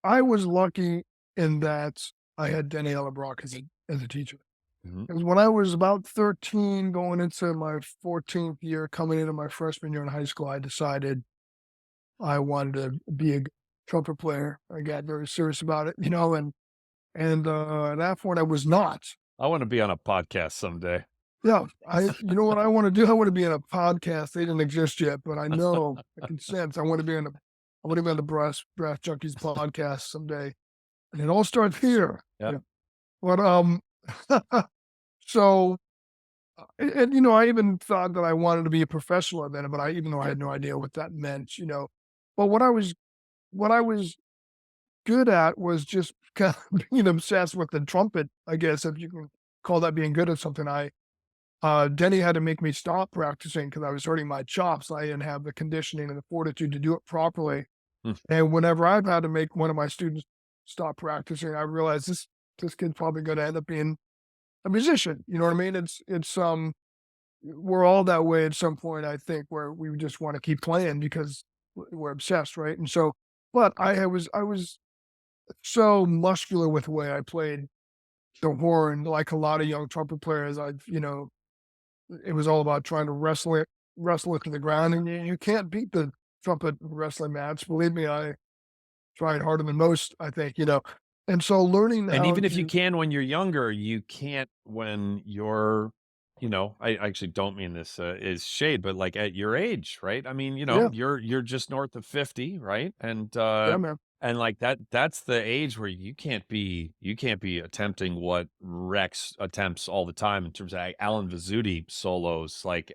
was lucky in that I had Daniela Brock as a teacher. Mhm. Because when I was about 13, going into my 14th year, coming into my freshman year in high school, I decided I wanted to be a trumpet player. I got very serious about it, and at that point I was not. I want to be on a podcast someday. Yeah, you know what I want to do? I want to be in a podcast. They didn't exist yet, but I know I can sense I want to be on the Brass Junkies podcast someday. And it all starts here. Yeah. But so and I even thought that I wanted to be a professional at it, but even though I had no idea what that meant. But what I was good at was just kind of being obsessed with the trumpet, I guess, if you can call that being good at something. Denny had to make me stop practicing because I was hurting my chops. I didn't have the conditioning and the fortitude to do it properly. Hmm. And whenever I've had to make one of my students stop practicing, I realized this kid's probably going to end up being a musician. You know what I mean? It's we're all that way at some point, I think, where we just want to keep playing because we're obsessed, right? And so, but I was so muscular with the way I played the horn, like a lot of young trumpet players. It was all about trying to wrestle it to the ground, and you can't beat the trumpet wrestling match. Believe me, I tried harder than most, I think. And so learning And how even if you to can when you're younger, you can't when you're, I actually don't mean this is shade, but like at your age, right? I mean, yeah, you're just north of 50, right? yeah, man. And like that's the age where you can't be attempting what Rex attempts all the time in terms of like Alan Vizzuti solos, like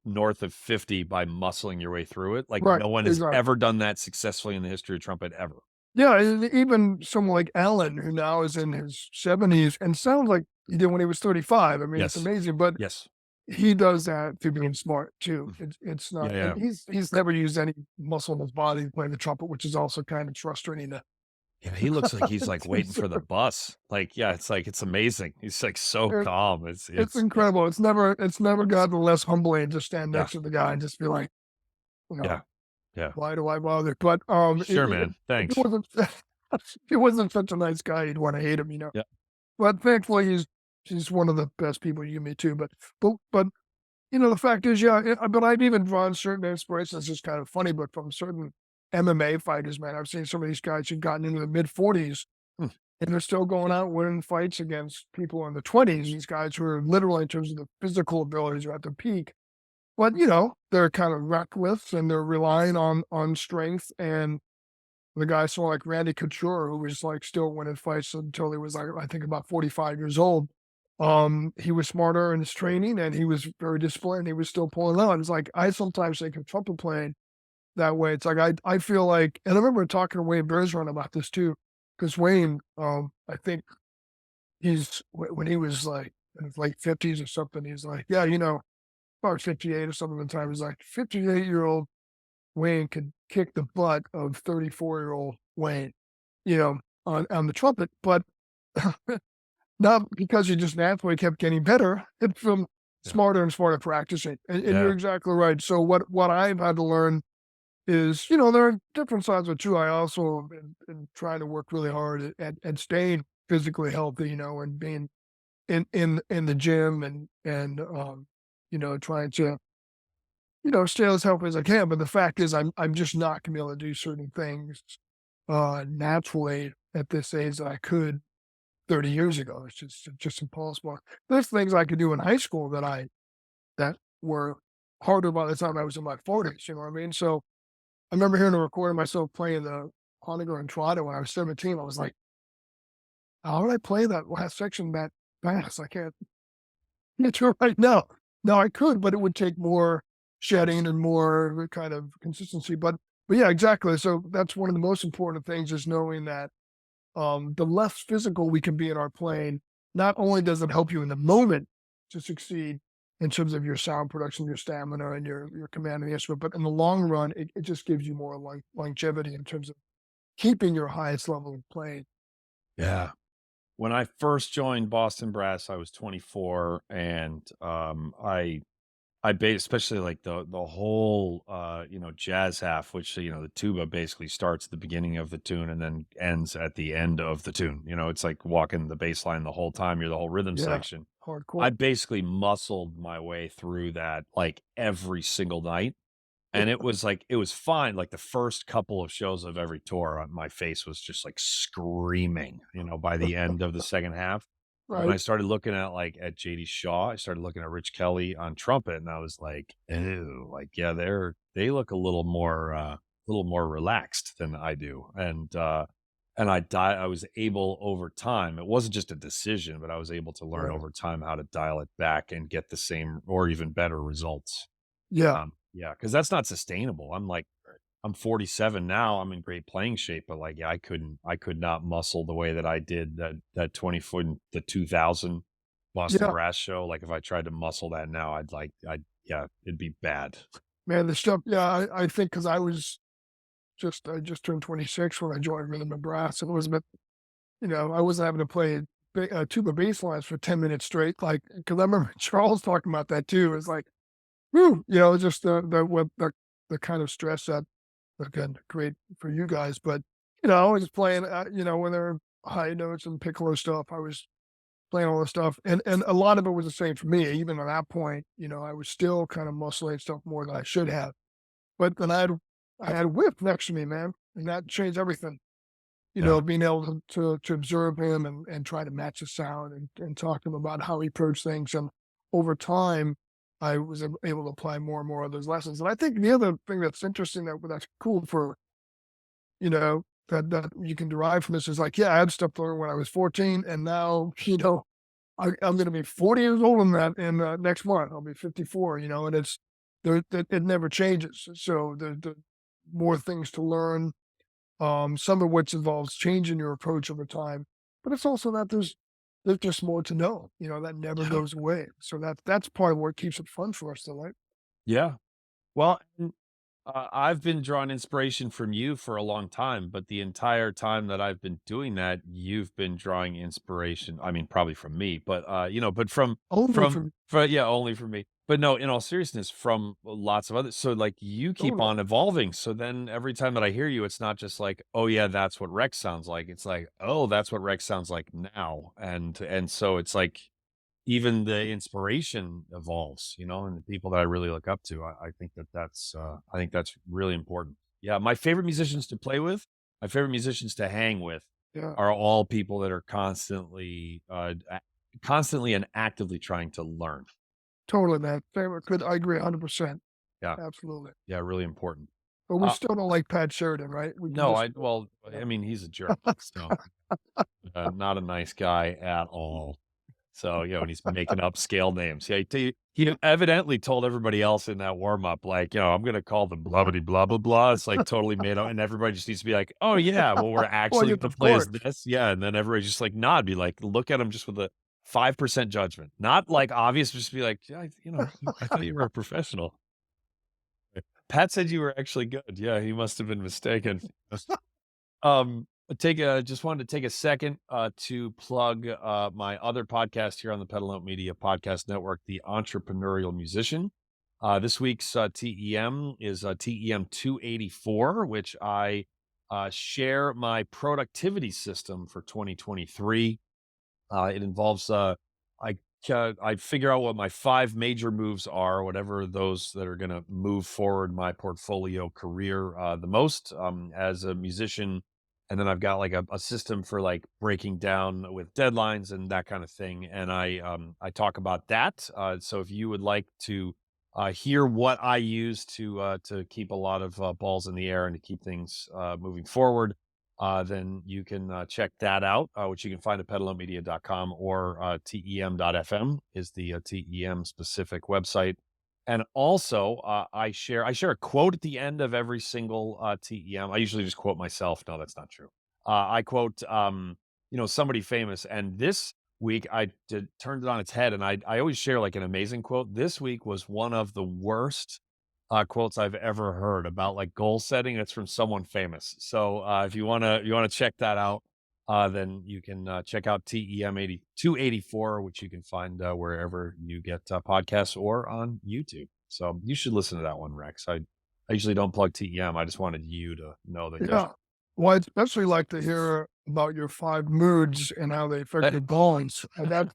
north of 50 by muscling your way through it. Like Right, no one has exactly. ever done that successfully in the history of trumpet ever. Yeah, and even someone like Alan, who now is in his 70s and sounds like he did when he was 35. I mean, it's Yes. amazing, but Yes. he does that through being smart too. Mm. It's Yeah, not, and yeah. he's never used any muscle in his body playing the trumpet, which is also kind of frustrating to Yeah, he looks like he's, like, waiting for the consider. bus. Like, yeah, it's like it's amazing. He's, like, so It, calm. it's Yeah, incredible. It's never gotten less humbling to stand yeah, next to the guy and just be like, you yeah, know, yeah. why do I bother? But Sure, man. if it Thanks. wasn't if he wasn't such a nice guy, you'd want to hate him. Yeah. but thankfully he's one of the best people you meet too. But the fact is, yeah, but I've even drawn certain inspirations. It's kind of funny, but from certain MMA fighters, man, I've seen some of these guys who've gotten into the mid-40s Hmm. and they're still going out winning fights against people in the 20s. These guys who are literally, in terms of the physical abilities, are at their peak. But they're kind of reckless and they're relying on strength. And the guy, someone like Randy Couture, who was like still winning fights until he was like, I think, about 45 years old. He was smarter in his training and he was very disciplined. He was still pulling on. It's like I sometimes think of trumpet playing that way. It's like I feel like, and I remember talking to Wayne Bergeron about this too, because Wayne, I think when he was like in his late 50s or something, he's like, yeah, about 58 or something at the time. He's like, 58-year-old Wayne could kick the butt of 34-year-old Wayne, on the trumpet, but not because he just naturally kept getting better. It's from Yeah. smarter and smarter practicing. And you're Yeah. exactly right. So what I've had to learn is, there are different sides of it too. I also been trying to work really hard at staying physically healthy, and being in the gym and trying to, stay as healthy as I can. But the fact is I'm just not gonna be able to do certain things naturally at this age that I could 30 years ago. It's just impossible. There's things I could do in high school that were harder by the time I was in my 40s, you know what I mean? So I remember hearing a recording of myself playing the Honegger and Trotter when I was 17. I was like, how did I play that last section that fast? I can't get to it right now. Now I could, but it would take more shedding and more kind of consistency. But yeah, exactly. So that's one of the most important things, is knowing that the less physical we can be in our playing, not only does it help you in the moment to succeed in terms of your sound production, your stamina, and your command of the instrument, but in the long run, it just gives you more longevity in terms of keeping your highest level of playing. Yeah. When I first joined Boston Brass, I was 24, and especially like the whole jazz half, which the tuba basically starts at the beginning of the tune and then ends at the end of the tune. It's like walking the bass line the whole time. You're the whole rhythm Yeah, section. I hardcore. basically muscled my way through that like every single night. And it was fine, like, the first couple of shows of every tour, my face was just, like, screaming, by the end of the second half. But when I Right. started looking at JD Shaw, I started looking at Rich Kelly on trumpet, and I was like, "Ew," like, yeah, they look a little more relaxed than I do, and I was able over time, it wasn't just a decision, but I was able to learn Right. over time how to dial it back and get the same or even better results. Yeah. Yeah, because that's not sustainable. I'm 47 now, I'm in great playing shape, but, like, yeah, I could not muscle the way that I did that 20 foot in the 2000 Boston Yeah. Brass show. Like, if I tried to muscle that now, yeah, it'd be bad. Man, the stuff, yeah, I think because I just turned 26 when I joined Rhythm and Brass. And it was, I wasn't having to play tuba bass lines for 10 minutes straight. Like, because I remember Charles talking about that too. It's like, whew, just the kind of stress that, again, great for you guys. But, I was playing, when there were high notes and piccolo stuff, I was playing all this stuff. And a lot of it was the same for me. Even at that point, I was still kind of muscling stuff more than I should have. But then I had Whip next to me, man, and that changed everything. Yeah. Being able to observe him and try to match his sound and talk to him about how he approached things. And over time, I was able to apply more and more of those lessons. And I think the other thing that's interesting, that's cool for, that you can derive from this, is like, yeah, I had stuff to learn when I was 14, and now, I'm going to be 40 years old in that in next month. I'll be 54, and it never changes. So the more things to learn, some of which involves changing your approach over time, but it's also that there's just more to know, that never Yeah. goes away. So that's part of what keeps it fun for us, though, right? Yeah. Well, I've been drawing inspiration from you for a long time, but the entire time that I've been doing that, you've been drawing inspiration. I mean, probably from me, but but Only from from yeah, only from me. But no, in all seriousness, from lots of others. So like you keep Totally. on evolving. So then every time that I hear you, it's not just like, oh yeah, that's what Rex sounds like. It's like, oh, that's what Rex sounds like now. And so it's like even the inspiration evolves, and the people that I really look up to. I think I think that's really important. Yeah, my favorite musicians to play with, my favorite musicians to hang with, Yeah, are all people that are constantly and actively trying to learn. totally, man. Favorite, good. I agree 100%. Yeah, Absolutely. yeah, really important. But we Uh, still don't like Pat Sheridan, right? We can no, just, I yeah. mean, he's a jerk, so not a nice guy at all. So, and he's making up scale names. Yeah, he evidently told everybody else in that warm up, like, I'm gonna call them blah blah blah blah blah. It's like totally made up, and everybody just needs to be like, oh yeah, well we're Well, actually yes, gonna of play as course. this, yeah, and then everybody just like nod, be like, look at him just with a 5% judgment, not like obvious, just be like, yeah, I thought you were a professional. Pat said you were actually good. Yeah, he must have been mistaken. Just wanted to take a second to plug my other podcast here on the Pedal Note Media Podcast Network, the Entrepreneurial Musician. This week's TEM is TEM 284, which I share my productivity system for 2023. It involves I I figure out what my 5 major moves are, whatever those that are going to move forward my portfolio career the most as a musician, and then I've got like a system for like breaking down with deadlines and that kind of thing, and I talk about that. So if you would like to hear what I use to keep a lot of balls in the air and to keep things moving forward, then you can check that out, which you can find at pedalomedia.com or tem.fm is the TEM specific website. And also, I share a quote at the end of every single TEM. I usually just quote myself. No, that's not true. I quote, somebody famous. And this week, turned it on its head, and I always share like an amazing quote. This week was one of the worst quotes I've ever heard about like goal setting. It's from someone famous. So if you wanna check that out, then you can check out TEM 8284, which you can find wherever you get podcasts or on YouTube. So you should listen to that one, Rex. I usually don't plug TEM. I just wanted you to know that you Yeah. Well, I'd especially like to hear about your 5 moods and how they affect should. your bones. And That's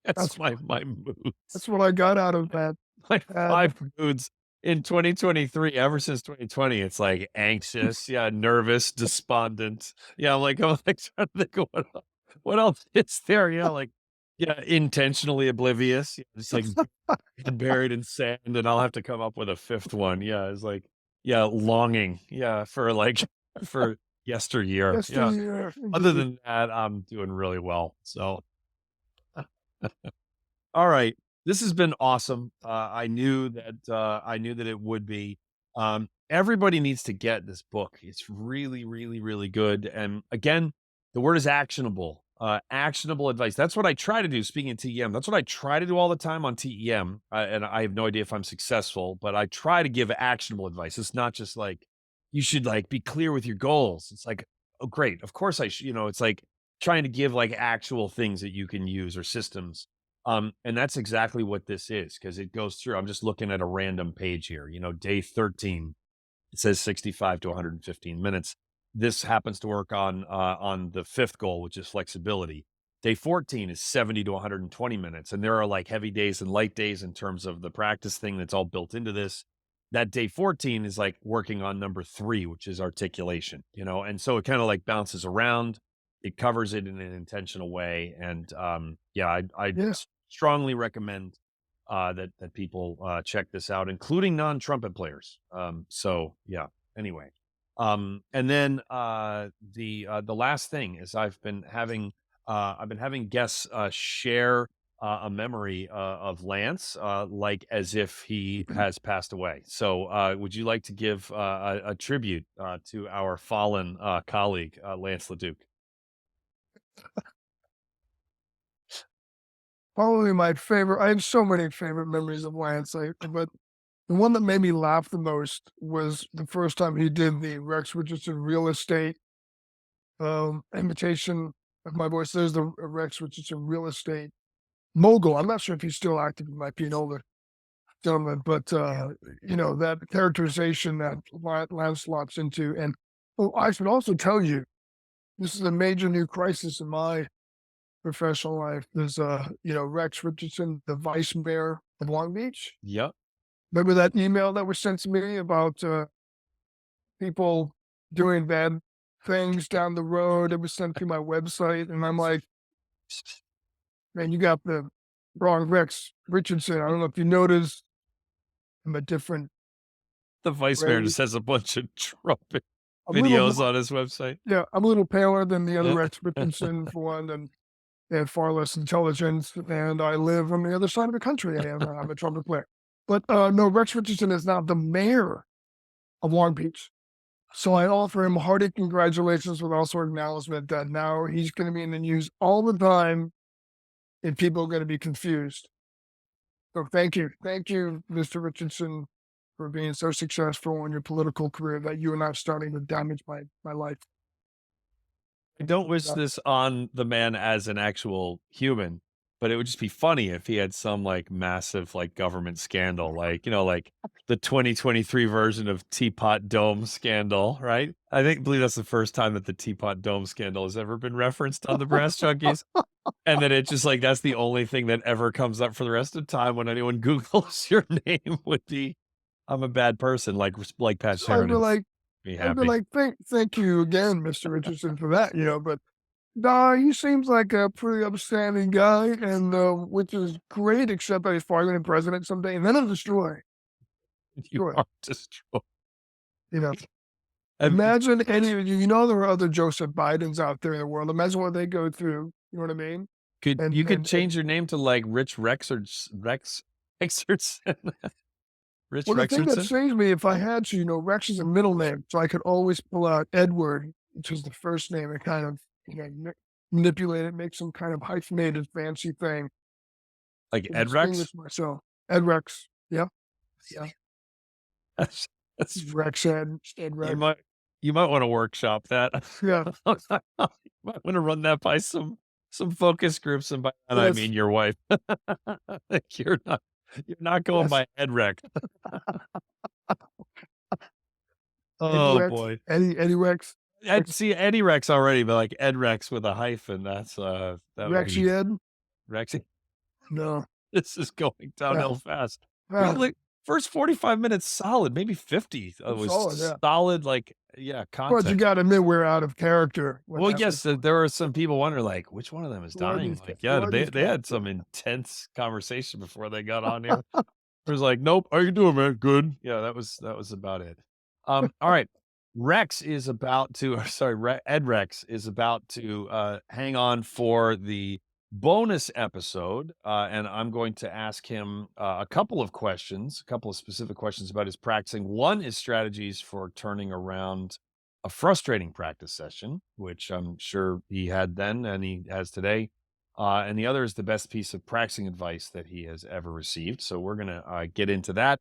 that's my moods. that's what I got out of that. My And 5 moods in 2023, ever since 2020, it's like anxious, yeah, nervous, despondent. Yeah, I'm like trying to think of what else is there? Yeah, like, yeah, intentionally oblivious. Yeah, just like head buried in sand, and I'll have to come up with a fifth one. Yeah, it's like, yeah, longing. Yeah, for like for yesteryear. Yeah. yesteryear, Other indeed. than that, I'm doing really well. So all right. This has been awesome. I knew that it would be. Everybody needs to get this book. It's really, really, really good. And again, the word is actionable. Actionable advice. That's what I try to do. Speaking of TEM, that's what I try to do all the time on TEM. And I have no idea if I'm successful, but I try to give actionable advice. It's not just like you should like be clear with your goals. It's like, oh, great. Of course I should. It's like trying to give like actual things that you can use or systems, and that's exactly what this is because it goes through. I'm just looking at a random page here. Day 13, it says 65 to 115 minutes. This happens to work on the fifth goal, which is flexibility. Day 14 is 70 to 120 minutes. And there are like heavy days and light days in terms of the practice thing that's all built into this. That day 14 is like working on number 3, which is articulation, and so it kind of like bounces around. It covers it in an intentional way. And yeah, I Yeah. strongly recommend that people check this out, including non-trumpet players. So yeah. Anyway, and then the last thing is I've been having guests share a memory of Lance, like as if he has passed away. So would you like to give a tribute to our fallen colleague, Lance Leduc? Probably my favorite. I have so many favorite memories of Lance, but the one that made me laugh the most was the first time he did the Rex Richardson real estate, imitation of my voice. There's the Rex Richardson real estate mogul. I'm not sure if he's still active. He might be an older. gentleman, but, that characterization that Lancelot's into, and, oh, I should also tell you, this is a major new crisis in my professional life. There's, Rex Richardson, the vice mayor of Long Beach. Yep. Remember that email that was sent to me about, people doing bad things down the road? It was sent to my website, and I'm like, "Man, you got the wrong Rex Richardson. I don't know if you noticed, I'm a different The vice mayor just race. has a bunch of trumpet I'm a little videos more on his website. Yeah, I'm a little paler than the other Yeah. Rex Richardson, for one, and they have far less intelligence, and I live on the other side of the country. I'm a trumpet player. But, no, Rex Richardson is now the mayor of Long Beach. So I offer him hearty congratulations with also acknowledgement that now he's gonna be in the news all the time, and people are gonna be confused. So thank you. Thank you, Mr. Richardson, for being so successful in your political career that you are not starting to damage my life. I don't wish Yeah. this on the man as an actual human, but it would just be funny if he had some like massive like government scandal, like, like the 2023 version of Teapot Dome scandal, right? Believe that's the first time that the Teapot Dome scandal has ever been referenced on the Brass Junkies. And then it just like that's the only thing that ever comes up for the rest of time when anyone Googles your name would be I'm a bad person, like Pat So I'd be Sheridan. like Be I'd be happy. like, "Thank you again, Mr. Richardson, for that," but, nah, he seems like a pretty upstanding guy, and, which is great, except that he's probably gonna be president someday, and then he'll You destroy, are destroyed. you know? Um, Imagine any of there are other Joseph Bidens out there in the world. Imagine what they go through, you know what I mean? Could And you could and change your name to like Rich Rex or Rex Richardson? Rich well, the thing that Rexardson? saves me, if I had to, Rex is a middle name, so I could always pull out Edward, which is the first name, and kind of, manipulate it, make some kind of hyphenated fancy thing Like to Ed Rex? distinguish myself. Ed Rex. Yeah, yeah. That's Rex Ed you Rex. might you might want to workshop that. Yeah. You might want to run that by some focus groups, and by that I Yes. mean your wife. Like, you're not going Yes. by Ed Rex. Eddie Oh Rex. boy. Eddie Rex. I'd Rex see Eddie Rex already, but like Ed Rex with a hyphen, that would Rexy be Ed? Rexy. No. This is going Yeah. downhill fast. We Yeah. like first 45 minutes solid, maybe 50 Solid, was yeah. solid, like, But you content. gotta admit we're out of character when Well, that was yes, there were some people wondering, like, which one of them is who are dying? these Like, who yeah, are they these they guys? had some intense conversation before they got on here. It was like, "Nope, how you doing, man? Good." Yeah, that was about it. All right. Rex is about to or sorry, Ed Rex is about to, hang on for the bonus episode, and I'm going to ask him, a couple of questions, a couple of specific questions about his practicing. One is strategies for turning around a frustrating practice session, which I'm sure he had then and he has today. And the other is the best piece of practicing advice that he has ever received. So we're going to get into that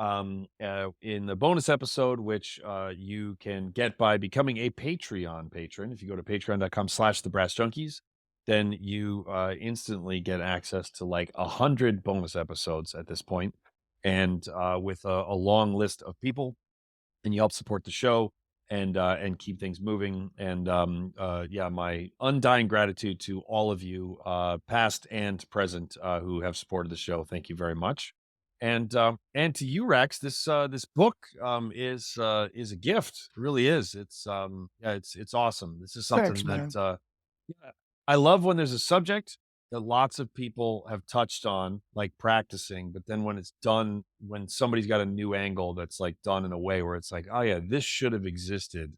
in the bonus episode, which you can get by becoming a Patreon patron. If you go to patreon.com/the Brass Junkies, then you instantly get access to like 100 bonus episodes at this point, and with a long list of people, and you help support the show and keep things moving. And yeah, my undying gratitude to all of you, past and present, who have supported the show. Thank you very much. And to you, Rex, this book is a gift. It really is. Yeah, it's awesome. This is Thanks, something man. that yeah, I love when there's a subject that lots of people have touched on, like practicing, but then when it's done, when somebody's got a new angle that's like done in a way where it's like, oh yeah, this should have existed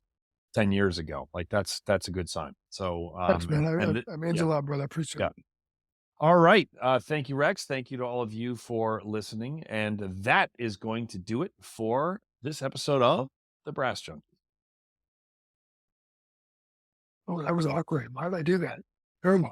10 years ago. Like that's a good sign. So Thanks, man. I means yeah, a lot, brother. I appreciate yeah. it. All right. Thank you, Rex. Thank you to all of you for listening. And that is going to do it for this episode of The Brass Junkies. Oh, that was awkward. Why did I do that? Terrible.